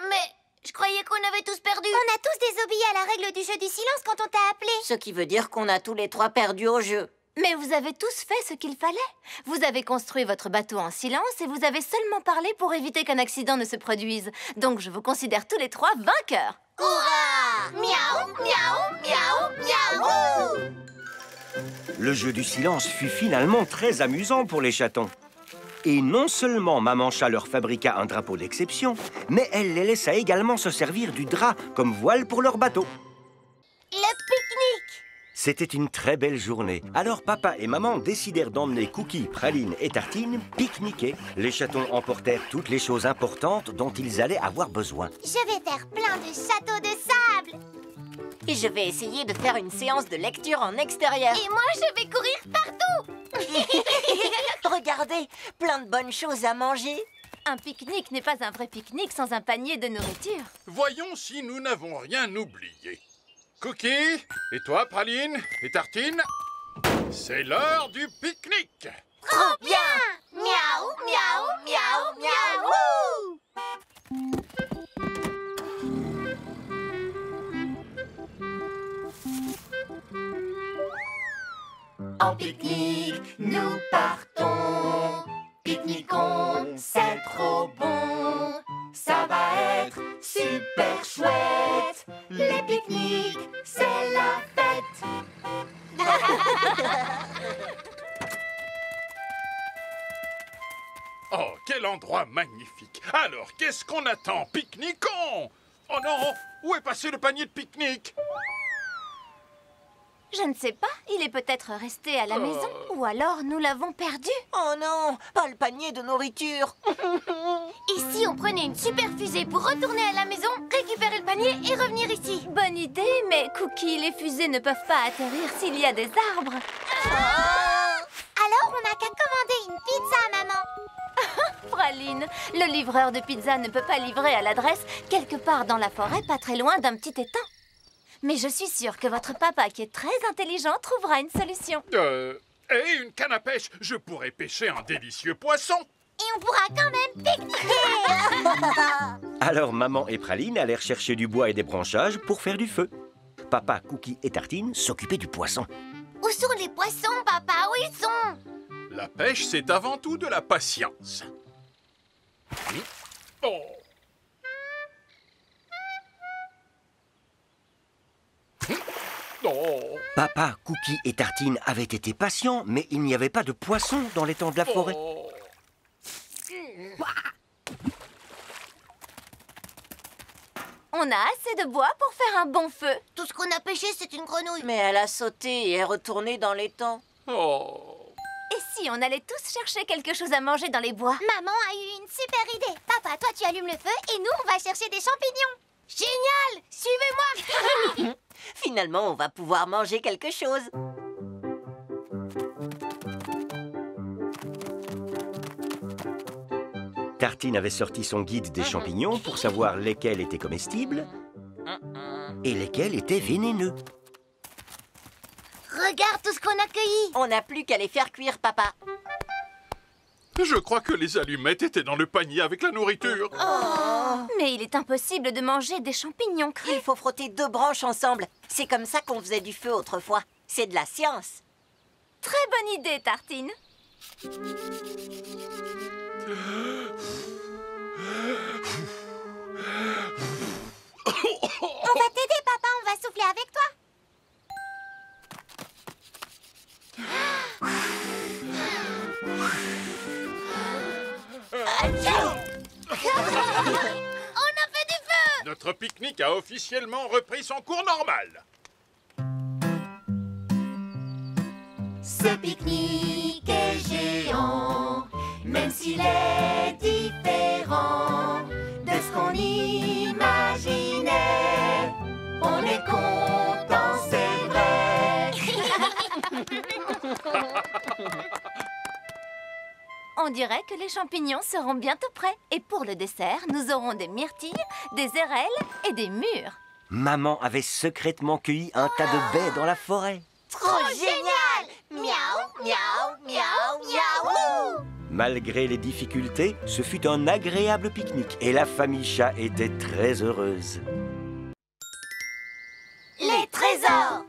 Mais je croyais qu'on avait tous perdu. On a tous désobéi à la règle du jeu du silence quand on t'a appelé. Ce qui veut dire qu'on a tous les 3 perdu au jeu. Mais vous avez tous fait ce qu'il fallait. Vous avez construit votre bateau en silence et vous avez seulement parlé pour éviter qu'un accident ne se produise. Donc je vous considère tous les 3 vainqueurs. Hurrah! Miaou, miaou, miaou, miaou! Le jeu du silence fut finalement très amusant pour les chatons. Et non seulement Maman Chat leur fabriqua un drapeau d'exception, mais elle les laissa également se servir du drap comme voile pour leur bateau. Le pique-nique! C'était une très belle journée. Alors papa et maman décidèrent d'emmener Cookie, Praline et Tartine pique-niquer. Les chatons emportèrent toutes les choses importantes dont ils allaient avoir besoin. Je vais faire plein de châteaux de sable. Et je vais essayer de faire une séance de lecture en extérieur. Et moi, je vais courir partout. Regardez, plein de bonnes choses à manger. Un pique-nique n'est pas un vrai pique-nique sans un panier de nourriture. Voyons si nous n'avons rien oublié. Cookie, et toi, Praline, et Tartine, c'est l'heure du pique-nique. Trop bien! Miaou, miaou, miaou, miaou! En pique-nique, nous partons. Pique-niquons, c'est trop bon. Ça va être super chouette. Les pique-niques, c'est la fête. Oh, quel endroit magnifique. Alors, qu'est-ce qu'on attend? Pique-niquons! Oh non, où est passé le panier de pique-nique? Je ne sais pas, il est peut-être resté à la maison, ou alors nous l'avons perdu. Oh non, pas le panier de nourriture. Et si on prenait une super fusée pour retourner à la maison, récupérer le panier et revenir ici? Bonne idée, mais Cookie, les fusées ne peuvent pas atterrir s'il y a des arbres. Alors, on n'a qu'à commander une pizza, maman. Praline, le livreur de pizza ne peut pas livrer à l'adresse quelque part dans la forêt, pas très loin d'un petit étang. Mais je suis sûre que votre papa, qui est très intelligent, trouvera une solution. Et une canne à pêche, je pourrais pêcher un délicieux poisson. Et on pourra quand même pique-niquer. Alors maman et Praline allèrent chercher du bois et des branchages pour faire du feu. Papa, Cookie et Tartine s'occupaient du poisson. Où sont les poissons, papa? Où ils sont? La pêche, c'est avant tout de la patience. Oh. Oh. Papa, Cookie et Tartine avaient été patients, mais il n'y avait pas de poissons dans l'étang de la forêt. Oh. On a assez de bois pour faire un bon feu. Tout ce qu'on a pêché, c'est une grenouille. Mais elle a sauté et est retournée dans l'étang. Oh. Et si on allait tous chercher quelque chose à manger dans les bois? Maman a eu une super idée. Papa, toi, tu allumes le feu et nous, on va chercher des champignons. Génial! Suivez-moi. Finalement, on va pouvoir manger quelque chose. Tartine avait sorti son guide des champignons pour savoir lesquels étaient comestibles et lesquels étaient vénéneux. Regarde tout ce qu'on a cueilli. On n'a plus qu'à les faire cuire, papa. Je crois que les allumettes étaient dans le panier avec la nourriture. Oh. Mais il est impossible de manger des champignons crus. Il faut frotter 2 branches ensemble. C'est comme ça qu'on faisait du feu autrefois. C'est de la science. Très bonne idée, Tartine. On va t'aider, papa. On va souffler avec toi. On a fait du feu! Notre pique-nique a officiellement repris son cours normal. Ce pique-nique est géant, même s'il est différent de ce qu'on imaginait. On est content, c'est vrai. On dirait que les champignons seront bientôt prêts. Et pour le dessert, nous aurons des myrtilles, des érelles et des mûres. Maman avait secrètement cueilli un tas de baies dans la forêt. Trop génial! Miaou, miaou, miaou, miaou! Malgré les difficultés, ce fut un agréable pique-nique et la famille chat était très heureuse. Les trésors!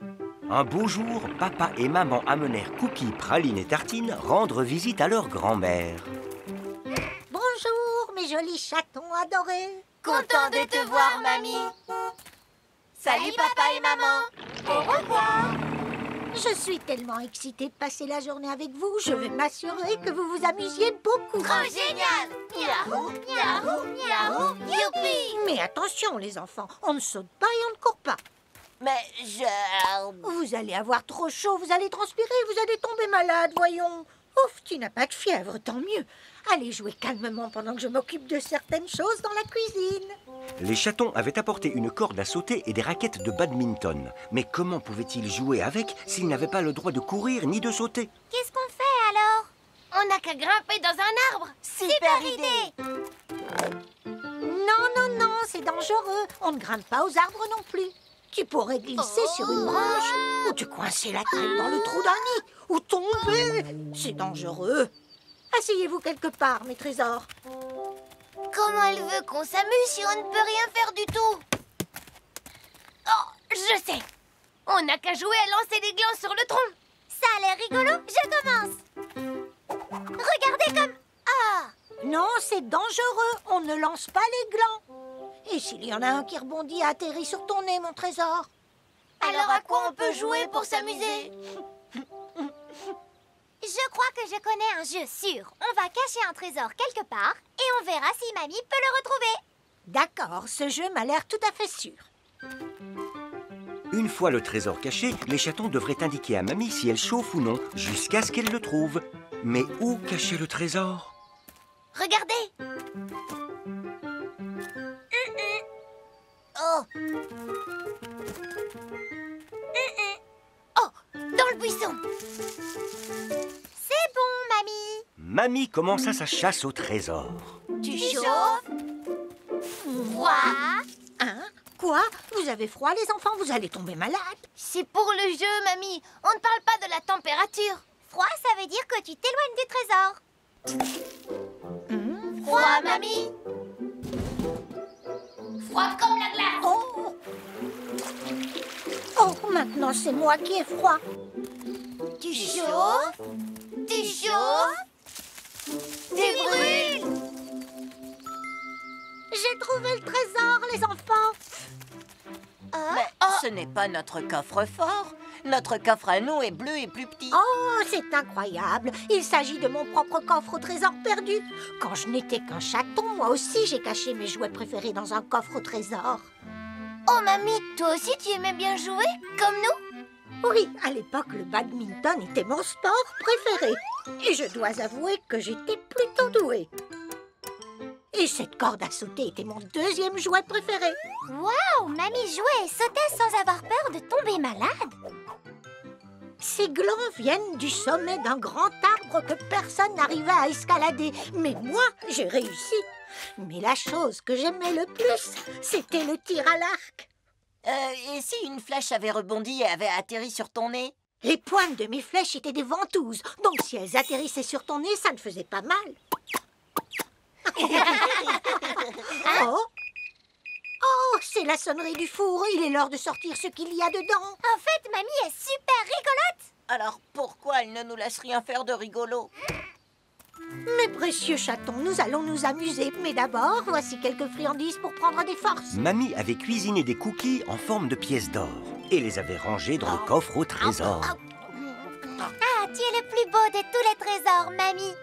Un beau jour, papa et maman amenèrent Cookie, Praline et Tartine rendre visite à leur grand-mère. Bonjour, mes jolis chatons adorés. Content de te voir, mamie. Salut, papa et maman. Au revoir. Je suis tellement excitée de passer la journée avec vous. Je vais m'assurer que vous vous amusiez beaucoup. Trop génial! Miaou, miaou, miaou, youpi! Mais attention, les enfants, on ne saute pas et on ne court pas. Mais Vous allez avoir trop chaud, vous allez transpirer, vous allez tomber malade, voyons. Ouf, tu n'as pas de fièvre, tant mieux. Allez jouer calmement pendant que je m'occupe de certaines choses dans la cuisine. Les chatons avaient apporté une corde à sauter et des raquettes de badminton. Mais comment pouvaient-ils jouer avec s'ils n'avaient pas le droit de courir ni de sauter? Qu'est-ce qu'on fait alors? On n'a qu'à grimper dans un arbre. Super idée! Non, non, non, c'est dangereux. On ne grimpe pas aux arbres non plus. Tu pourrais glisser sur une branche, ou te coincer la tête dans le trou d'un nid, ou tomber. C'est dangereux. Asseyez-vous quelque part, mes trésors. Comment elle veut qu'on s'amuse si on ne peut rien faire du tout? Oh, je sais. On n'a qu'à jouer à lancer les glands sur le tronc. Ça a l'air rigolo, je commence. Regardez comme... Ah! Non, c'est dangereux, on ne lance pas les glands. Et s'il y en a un qui rebondit et atterrit sur ton nez, mon trésor? Alors à quoi on peut jouer pour s'amuser? Je crois que je connais un jeu sûr. On va cacher un trésor quelque part et on verra si mamie peut le retrouver. D'accord, ce jeu m'a l'air tout à fait sûr. Une fois le trésor caché, les chatons devraient indiquer à mamie si elle chauffe ou non, jusqu'à ce qu'elle le trouve. Mais où cacher le trésor? Regardez. Oh! Oh, dans le buisson. C'est bon, mamie. Mamie commença sa chasse au trésor. Tu chauffes? Froid? Hein? Quoi? Vous avez froid, les enfants? Vous allez tomber malade. C'est pour le jeu, mamie. On ne parle pas de la température. Froid, ça veut dire que tu t'éloignes du trésor. Froid, mamie. Froid comme la glace. Oh! Oh, maintenant c'est moi qui ai froid. Tu chauffes? Tu chauffes? Tu brûles? J'ai trouvé le trésor, les enfants. Mais ce n'est pas notre coffre-fort. Notre coffre à nous est bleu et plus petit. Oh, c'est incroyable. Il s'agit de mon propre coffre au trésor perdu. Quand je n'étais qu'un chaton, moi aussi j'ai caché mes jouets préférés dans un coffre au trésor. Oh, mamie, toi aussi tu aimais bien jouer, comme nous? Oui, à l'époque, le badminton était mon sport préféré. Et je dois avouer que j'étais plutôt douée. Et cette corde à sauter était mon deuxième jouet préféré. Waouh, mamie jouait et sautait sans avoir peur de tomber malade. Ces glands viennent du sommet d'un grand arbre que personne n'arrivait à escalader. Mais moi, j'ai réussi. Mais la chose que j'aimais le plus, c'était le tir à l'arc. Et si une flèche avait rebondi et avait atterri sur ton nez? Les pointes de mes flèches étaient des ventouses. Donc si elles atterrissaient sur ton nez, ça ne faisait pas mal. Oh, c'est la sonnerie du four. Il est l'heure de sortir ce qu'il y a dedans. En fait, mamie est super rigolote. Alors pourquoi elle ne nous laisse rien faire de rigolo? Mes précieux chatons, nous allons nous amuser. Mais d'abord, voici quelques friandises pour prendre des forces. Mamie avait cuisiné des cookies en forme de pièces d'or et les avait rangés dans le coffre au trésor. Ah, tu es le plus beau de tous les trésors, mamie.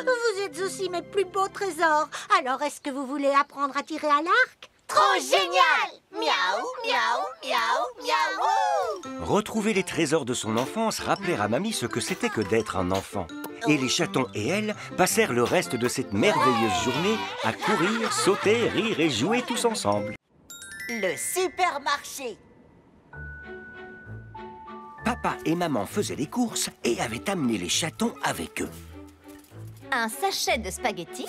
Vous êtes aussi mes plus beaux trésors. Alors, est-ce que vous voulez apprendre à tirer à l'arc? Trop génial! Miaou, miaou, miaou, miaou! Retrouver les trésors de son enfance rappelait à mamie ce que c'était que d'être un enfant. Et les chatons et elle passèrent le reste de cette merveilleuse journée à courir, sauter, rire et jouer tous ensemble. Le supermarché. Papa et maman faisaient les courses et avaient amené les chatons avec eux. Un sachet de spaghettis,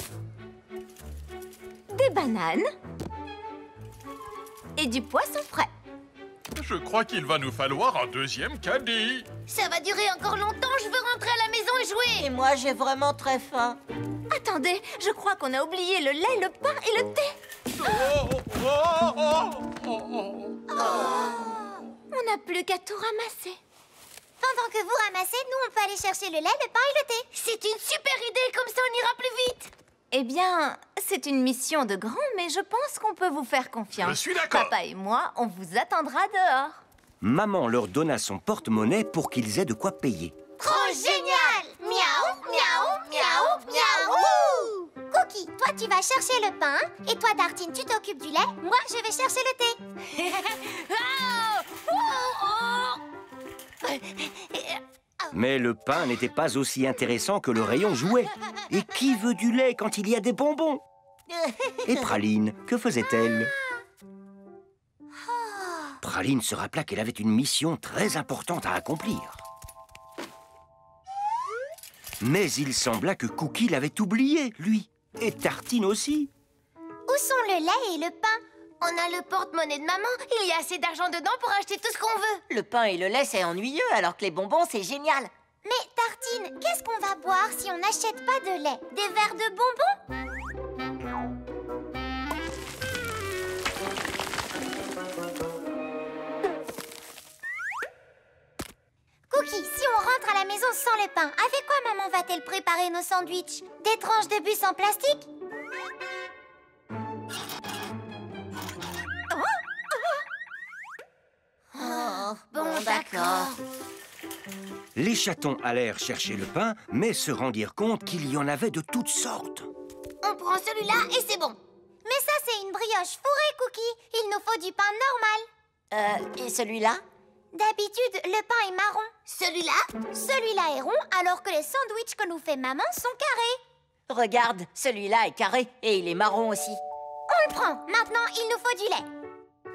des bananes et du poisson frais. Je crois qu'il va nous falloir un deuxième caddie. Ça va durer encore longtemps, je veux rentrer à la maison et jouer. Et moi, j'ai vraiment très faim. Attendez, je crois qu'on a oublié le lait, le pain et le thé. On n'a plus qu'à tout ramasser. Pendant que vous ramassez, nous, on peut aller chercher le lait, le pain et le thé. C'est une super idée, comme ça on ira plus vite. Eh bien, c'est une mission de grand, mais je pense qu'on peut vous faire confiance. Je suis d'accord. Papa et moi, on vous attendra dehors. Maman leur donna son porte-monnaie pour qu'ils aient de quoi payer. Trop génial! Miaou, miaou, miaou, miaou! Cookie, toi, tu vas chercher le pain. Et toi, Tartine, tu t'occupes du lait. Moi, je vais chercher le thé. Mais le pain n'était pas aussi intéressant que le rayon jouet. Et qui veut du lait quand il y a des bonbons? Et Praline, que faisait-elle? Praline se rappela qu'elle avait une mission très importante à accomplir. Mais il sembla que Cookie l'avait oublié, lui. Et Tartine aussi. Où sont le lait et le pain? On a le porte-monnaie de maman. Il y a assez d'argent dedans pour acheter tout ce qu'on veut. Le pain et le lait, c'est ennuyeux, alors que les bonbons, c'est génial. Mais Tartine, qu'est-ce qu'on va boire si on n'achète pas de lait? Des verres de bonbons? Cookie, si on rentre à la maison sans le pain, avec quoi maman va-t-elle préparer nos sandwichs? Des tranches de bus en plastique? Bon, d'accord. Les chatons allèrent chercher le pain, mais se rendirent compte qu'il y en avait de toutes sortes. On prend celui-là et c'est bon. Mais ça, c'est une brioche fourrée, Cookie. Il nous faut du pain normal. Et celui-là? D'habitude, le pain est marron. Celui-là? Celui-là est rond, alors que les sandwichs que nous fait maman sont carrés. Regarde, celui-là est carré et il est marron aussi. On le prend. Maintenant, il nous faut du lait.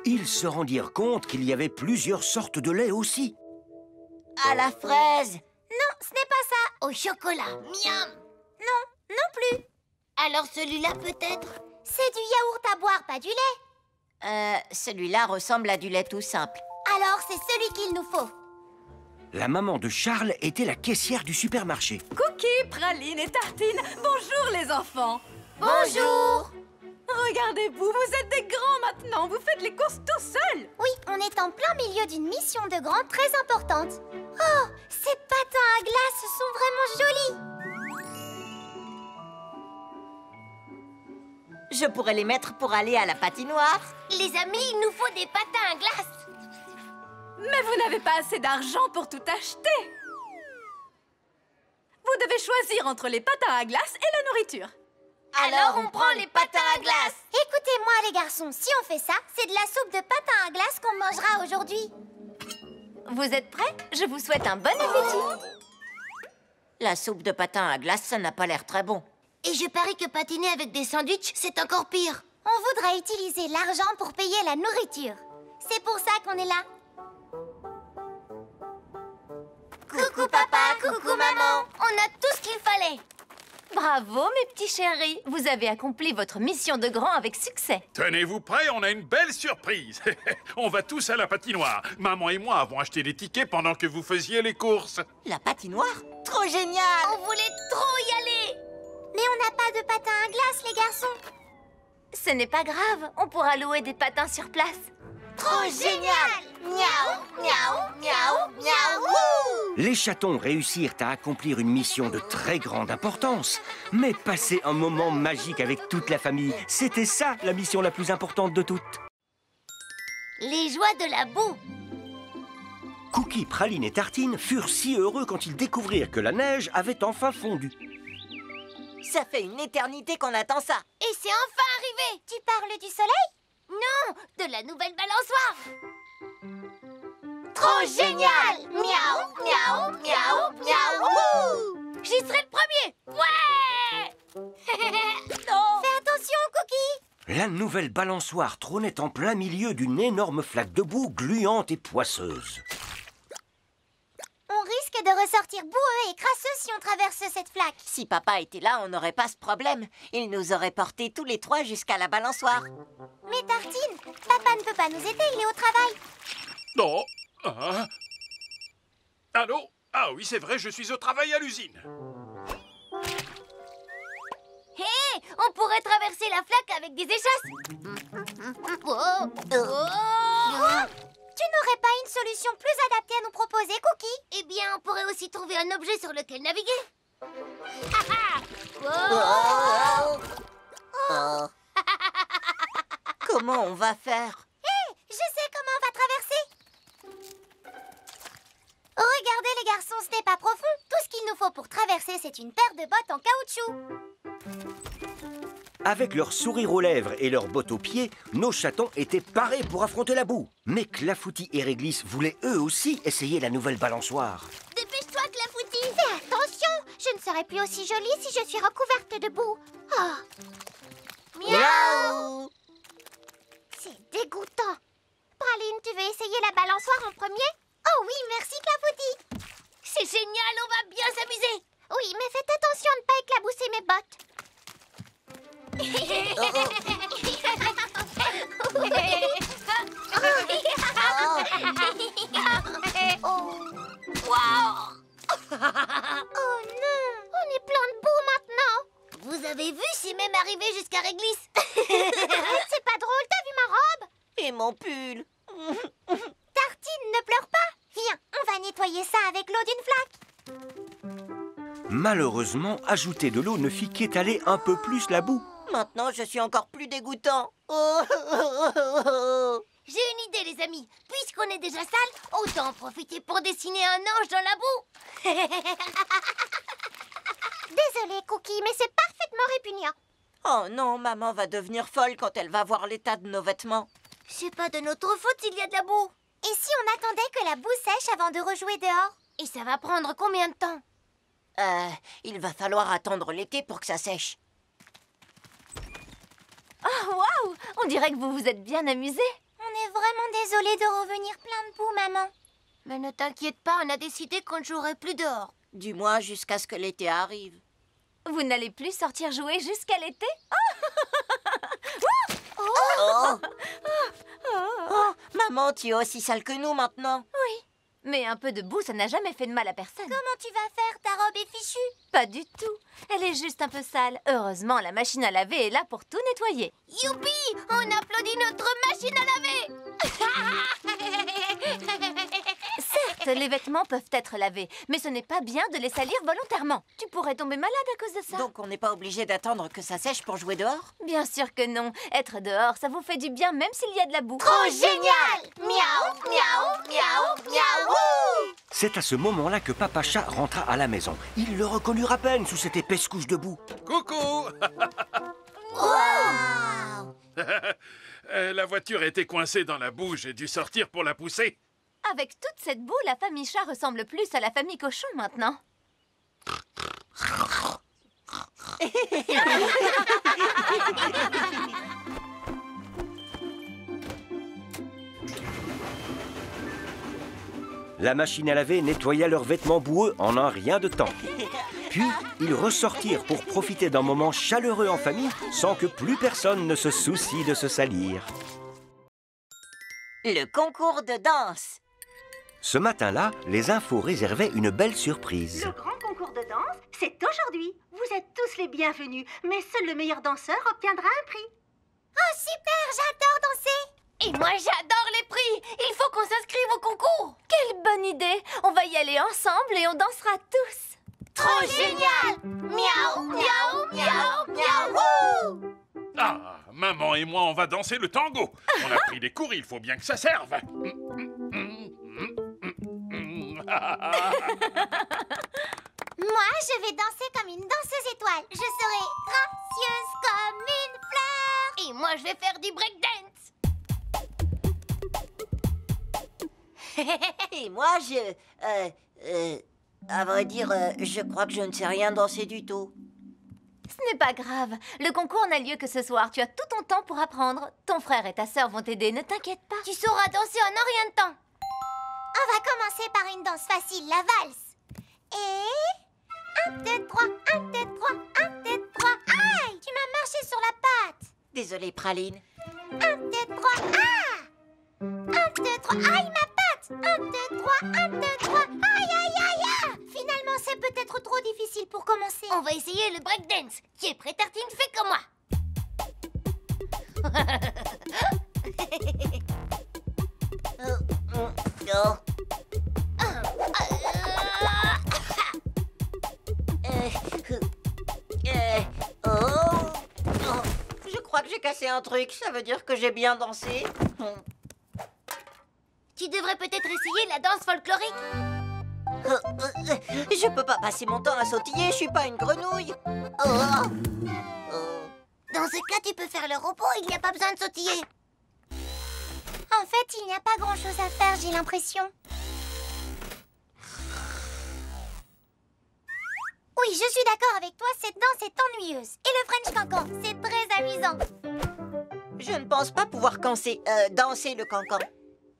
Ils se rendirent compte qu'il y avait plusieurs sortes de lait aussi. À la fraise. Non, ce n'est pas ça. Au chocolat. Miam. Non, non plus. Alors celui-là peut-être? C'est du yaourt à boire, pas du lait. Celui-là ressemble à du lait tout simple. Alors, c'est celui qu'il nous faut. La maman de Charles était la caissière du supermarché. Cookie, praline et tartine, bonjour les enfants. Bonjour. Regardez-vous, vous êtes des grands maintenant, vous faites les courses tout seuls. Oui, on est en plein milieu d'une mission de grand très importante. Oh, ces patins à glace sont vraiment jolis. Je pourrais les mettre pour aller à la patinoire. Les amis, il nous faut des patins à glace. Mais vous n'avez pas assez d'argent pour tout acheter. Vous devez choisir entre les patins à glace et la nourriture. Alors on prend les patins à glace. Écoutez-moi les garçons, si on fait ça, c'est de la soupe de patins à glace qu'on mangera aujourd'hui. Vous êtes prêts? Je vous souhaite un bon appétit. La soupe de patins à glace, ça n'a pas l'air très bon. Et je parie que patiner avec des sandwichs, c'est encore pire. On voudrait utiliser l'argent pour payer la nourriture. C'est pour ça qu'on est là. Coucou papa, coucou maman. On a tout ce qu'il fallait. Bravo mes petits chéris. Vous avez accompli votre mission de grand avec succès. Tenez-vous prêts, on a une belle surprise. On va tous à la patinoire. Maman et moi avons acheté des tickets pendant que vous faisiez les courses. La patinoire? Trop génial! On voulait trop y aller. Mais on n'a pas de patins à glace, les garçons. Ce n'est pas grave, on pourra louer des patins sur place. Trop génial! Miaou, miaou, miaou, miaou! Les chatons réussirent à accomplir une mission de très grande importance. Mais passer un moment magique avec toute la famille, c'était ça la mission la plus importante de toutes. Les joies de la boue. Cookie, Praline et Tartine furent si heureux quand ils découvrirent que la neige avait enfin fondu. Ça fait une éternité qu'on attend ça. Et c'est enfin arrivé. Tu parles du soleil? Non, de la nouvelle balançoire. Trop génial! Miaou, miaou, miaou, miaou! J'y serai le premier. Ouais. Non. Fais attention, Cookie. La nouvelle balançoire trônait en plein milieu d'une énorme flaque de boue gluante et poisseuse. On risque de ressortir boueux et crasseux si on traverse cette flaque. Si papa était là, on n'aurait pas ce problème. Il nous aurait portés tous les trois jusqu'à la balançoire. Mais Tartine, papa ne peut pas nous aider, il est au travail. Non. Ah. Allô? Ah oui, c'est vrai, je suis au travail à l'usine. Hé, on pourrait traverser la flaque avec des échasses. Tu n'aurais pas une solution plus adaptée à nous proposer, Cookie? Eh bien, on pourrait aussi trouver un objet sur lequel naviguer. Comment on va faire? Hé, je sais comment on va traverser. Regardez les garçons, ce n'est pas profond. Tout ce qu'il nous faut pour traverser, c'est une paire de bottes en caoutchouc. Avec leur sourire aux lèvres et leurs bottes aux pieds, nos chatons étaient parés pour affronter la boue. Mais Clafoutis et Réglisse voulaient eux aussi essayer la nouvelle balançoire. Dépêche-toi, Clafoutis. Fais attention, je ne serai plus aussi jolie si je suis recouverte de boue. Oh. Miaou! C'est dégoûtant. Praline, tu veux essayer la balançoire en premier? Oh oui, merci Clafoutis. C'est génial, on va bien s'amuser. Oui, mais faites attention à ne pas éclabousser mes bottes. Wow. Oh non, on est plein de boue maintenant. Vous avez vu, c'est même arrivé jusqu'à Réglisse. C'est pas drôle, t'as vu ma robe? Et mon pull. Tartine, ne pleure pas. Viens, on va nettoyer ça avec l'eau d'une flaque. Malheureusement, ajouter de l'eau ne fit qu'étaler un peu plus la boue. Maintenant, je suis encore plus dégoûtant. J'ai une idée, les amis. Puisqu'on est déjà sale, autant en profiter pour dessiner un ange dans la boue. Désolée, Cookie, mais c'est parfaitement répugnant. Oh non, maman va devenir folle quand elle va voir l'état de nos vêtements. C'est pas de notre faute s'il y a de la boue. Et si on attendait que la boue sèche avant de rejouer dehors? Et ça va prendre combien de temps? Il va falloir attendre l'été pour que ça sèche. Oh, waouh! On dirait que vous vous êtes bien amusés. On est vraiment désolé de revenir plein de boue, maman. Mais ne t'inquiète pas, on a décidé qu'on ne jouerait plus dehors. Du moins jusqu'à ce que l'été arrive. Vous n'allez plus sortir jouer jusqu'à l'été? Oh. Oh, maman, tu es aussi sale que nous maintenant. Oui, mais un peu de boue, ça n'a jamais fait de mal à personne. Comment tu vas faire? Ta robe est fichue. Pas du tout. Elle est juste un peu sale. Heureusement, la machine à laver est là pour tout nettoyer. Youpi! On applaudit notre machine à laver. Certes, les vêtements peuvent être lavés, mais ce n'est pas bien de les salir volontairement. Tu pourrais tomber malade à cause de ça. Donc on n'est pas obligé d'attendre que ça sèche pour jouer dehors? Bien sûr que non. Être dehors, ça vous fait du bien même s'il y a de la boue. Trop génial! Miaou, miaou, miaou, miaou! C'est à ce moment-là que Papa Chat rentra à la maison. Il le reconnut à peine sous cette épaisse couche de boue. Coucou. Wow! La voiture était coincée dans la boue, j'ai dû sortir pour la pousser. Avec toute cette boue, la famille chat ressemble plus à la famille cochon maintenant. La machine à laver nettoya leurs vêtements boueux en un rien de temps. Puis, ils ressortirent pour profiter d'un moment chaleureux en famille sans que plus personne ne se soucie de se salir. Le concours de danse. Ce matin-là, les infos réservaient une belle surprise. Le grand concours de danse, c'est aujourd'hui. Vous êtes tous les bienvenus, mais seul le meilleur danseur obtiendra un prix. Oh super, j'adore danser! Et moi, j'adore les prix. Il faut qu'on s'inscrive au concours. Quelle bonne idée! On va y aller ensemble et on dansera tous. Trop génial! Miaou, miaou, miaou, miaou! Ah, maman et moi, on va danser le tango. On a pris des cours, il faut bien que ça serve. Moi, je vais danser comme une danseuse étoile. Je serai gracieuse comme une fleur. Et moi, je vais faire du breakdance. Et moi, À vrai dire, je crois que je ne sais rien danser du tout. Ce n'est pas grave. Le concours n'a lieu que ce soir. Tu as tout ton temps pour apprendre. Ton frère et ta sœur vont t'aider, ne t'inquiète pas. Tu sauras danser en un rien de temps. On va commencer par une danse facile, la valse. Et... 1, 2, 3, 1, 2, 3, 1, 2, 3. Aïe, tu m'as marché sur la patte. Désolée, Praline. 1, 2, 3, ah 1, 2, 3, aïe, ma patte. 1, 2, 3, 1, 2, 3. Aïe, aïe, aïe, aïe. Finalement, c'est peut-être trop difficile pour commencer. On va essayer le breakdance. Qui est prêt, Tartine? Fais comme moi. Je crois que j'ai cassé un truc. Ça veut dire que j'ai bien dansé. Tu devrais peut-être essayer la danse folklorique. Je peux pas passer mon temps à sautiller, je suis pas une grenouille. Dans ce cas, tu peux faire le robot, il n'y a pas besoin de sautiller. En fait, il n'y a pas grand-chose à faire, j'ai l'impression. Oui, je suis d'accord avec toi, cette danse est ennuyeuse. Et le French cancan, c'est très amusant. Je ne pense pas pouvoir danser le cancan.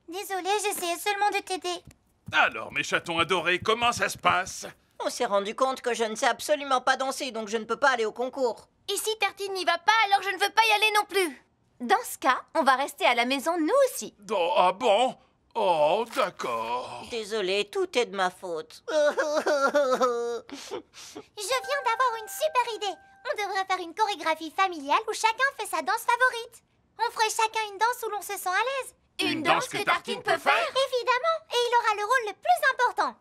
Désolée, j'essayais seulement de t'aider. Alors, mes chatons adorés, comment ça se passe? On s'est rendu compte que je ne sais absolument pas danser, donc je ne peux pas aller au concours. Et si Tartine n'y va pas, alors je ne veux pas y aller non plus. Dans ce cas, on va rester à la maison, nous aussi. Oh, ah bon? Oh, d'accord. Désolée, tout est de ma faute. Je viens d'avoir une super idée. On devrait faire une chorégraphie familiale où chacun fait sa danse favorite. On ferait chacun une danse où l'on se sent à l'aise. Une danse que Tartine peut faire? Évidemment, et il aura le rôle le plus important.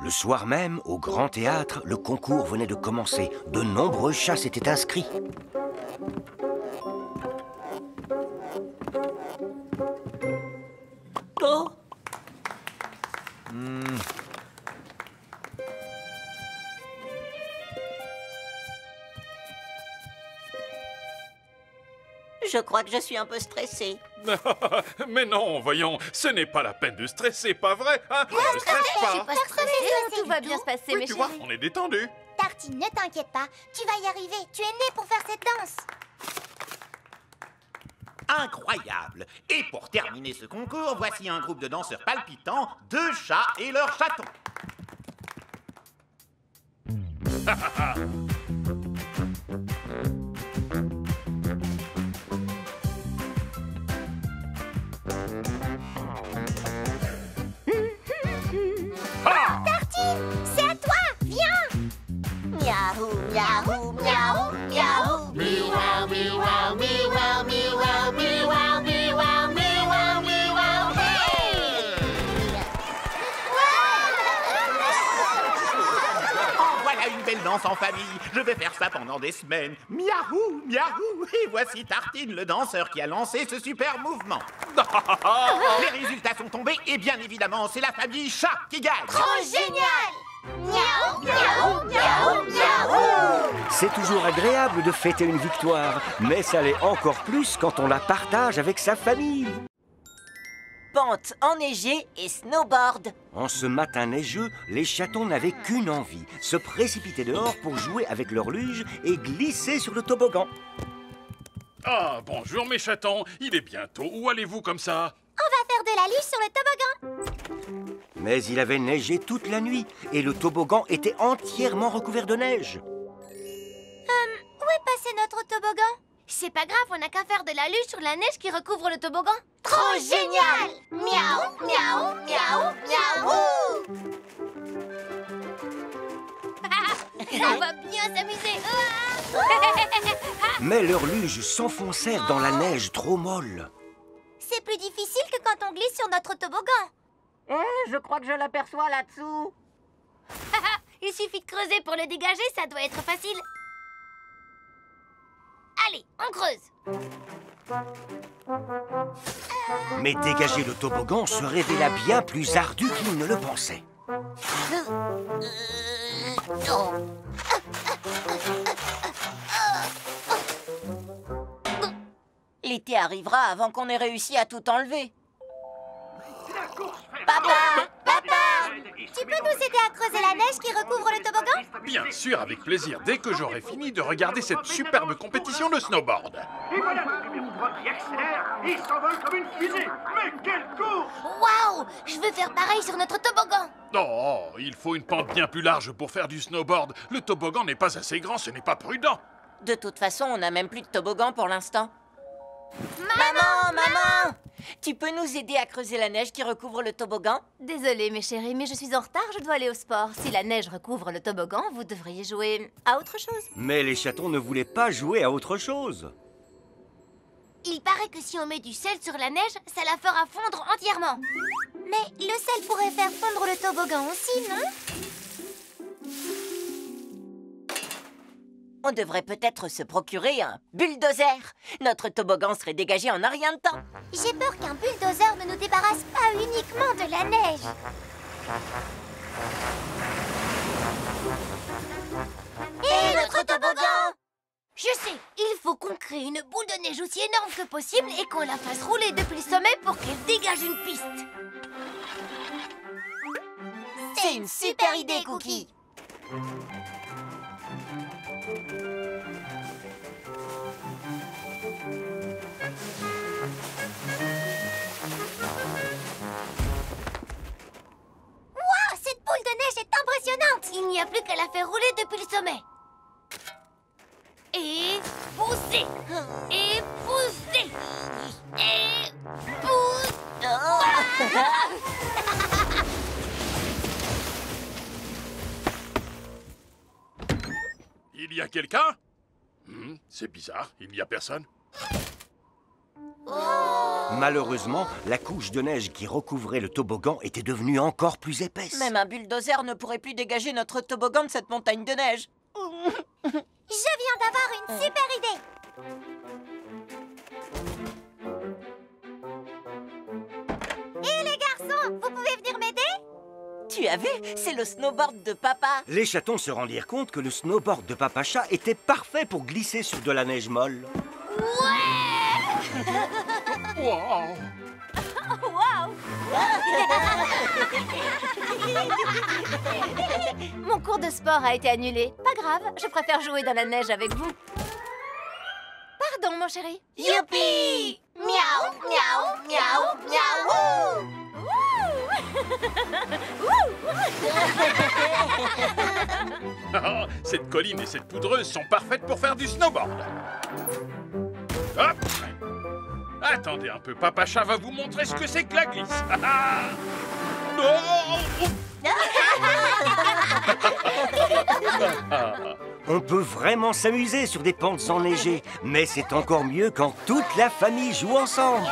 Le soir même, au Grand Théâtre, le concours venait de commencer. De nombreux chats s'étaient inscrits. Oh! Je crois que je suis un peu stressée. Mais non, voyons, ce n'est pas la peine de stresser, pas vrai, hein? Ne stresse pas. Tout va bien se passer, Oui, mes tu vois, chéris. on est détendu. Tartine, ne t'inquiète pas, tu vas y arriver. Tu es née pour faire cette danse. Incroyable! Et pour terminer ce concours, voici un groupe de danseurs palpitants, 2 chats et leurs chatons. Tartine, c'est à toi, viens. Miaou, miaou, miaou, miaou. Miaou, miaou, miaou, miaou, miaou, miaou, miaou, miaou, hey! Oh, voilà une belle danse en famille. Je vais faire ça pendant des semaines. Miaou, miaou. Et voici Tartine, le danseur qui a lancé ce super mouvement. Les résultats sont tombés et bien évidemment, c'est la famille chat qui gagne. Trop génial. Miaou, miaou, miaou, miaou. C'est toujours agréable de fêter une victoire, mais ça l'est encore plus quand on la partage avec sa famille. Pente enneigée et snowboard. En ce matin neigeux, les chatons n'avaient qu'une envie, se précipiter dehors pour jouer avec leur luge et glisser sur le toboggan. Ah, bonjour mes chatons, il est bientôt. Où allez-vous comme ça? On va faire de la luge sur le toboggan. Mais il avait neigé toute la nuit et le toboggan était entièrement recouvert de neige. Où est passé notre toboggan? C'est pas grave, on n'a qu'à faire de la luge sur la neige qui recouvre le toboggan. Trop génial. Miaou, miaou, miaou, miaou. On va bien s'amuser. Mais leurs luges s'enfoncèrent dans la neige trop molle. C'est plus difficile que quand on glisse sur notre toboggan. Je crois que je l'aperçois là-dessous. Il suffit de creuser pour le dégager, ça doit être facile. Allez, on creuse. Mais dégager le toboggan se révéla bien plus ardu qu'il ne le pensait. L'été arrivera avant qu'on ait réussi à tout enlever. Papa! Papa! justice. Tu peux nous aider à creuser la neige qui recouvre le toboggan? Bien sûr, avec plaisir, dès que j'aurai fini de regarder cette superbe compétition de snowboard. Et voilà le numéro 3 qui accélère et s'envole comme une fusée. Mais quelle course! Waouh! Je veux faire pareil sur notre toboggan. Oh, il faut une pente bien plus large pour faire du snowboard. Le toboggan n'est pas assez grand, ce n'est pas prudent. De toute façon, on n'a même plus de toboggan pour l'instant. Maman! Tu peux nous aider à creuser la neige qui recouvre le toboggan? Désolée, mes chéris, mais je suis en retard, je dois aller au sport. Si la neige recouvre le toboggan, vous devriez jouer à autre chose. Mais les chatons ne voulaient pas jouer à autre chose. Il paraît que si on met du sel sur la neige, ça la fera fondre entièrement. Mais le sel pourrait faire fondre le toboggan aussi, non? On devrait peut-être se procurer un bulldozer. Notre toboggan serait dégagé en un rien de temps. J'ai peur qu'un bulldozer ne nous débarrasse pas uniquement de la neige. Et notre toboggan! Je sais, il faut qu'on crée une boule de neige aussi énorme que possible et qu'on la fasse rouler depuis le sommet pour qu'elle dégage une piste. C'est une super idée, Cookie. Waouh, cette boule de neige est impressionnante! Il n'y a plus qu'à la faire rouler depuis le sommet. Et pousser. Et pousser. Et pousser. Il y a quelqu'un? C'est bizarre, il n'y a personne. Malheureusement, la couche de neige qui recouvrait le toboggan était devenue encore plus épaisse. Même un bulldozer ne pourrait plus dégager notre toboggan de cette montagne de neige. Je viens d'avoir une super idée! Et les garçons, vous pouvez venir m'aider? Tu as vu? C'est le snowboard de papa. Les chatons se rendirent compte que le snowboard de Papa Chat était parfait pour glisser sur de la neige molle. Wow. Mon cours de sport a été annulé. Pas grave, je préfère jouer dans la neige avec vous. Pardon, mon chéri. Youpi! Miaou, miaou, miaou, miaou! Cette colline et cette poudreuse sont parfaites pour faire du snowboard. Hop! Attendez un peu, Papa Chat va vous montrer ce que c'est que la glisse. On peut vraiment s'amuser sur des pentes enneigées, mais c'est encore mieux quand toute la famille joue ensemble.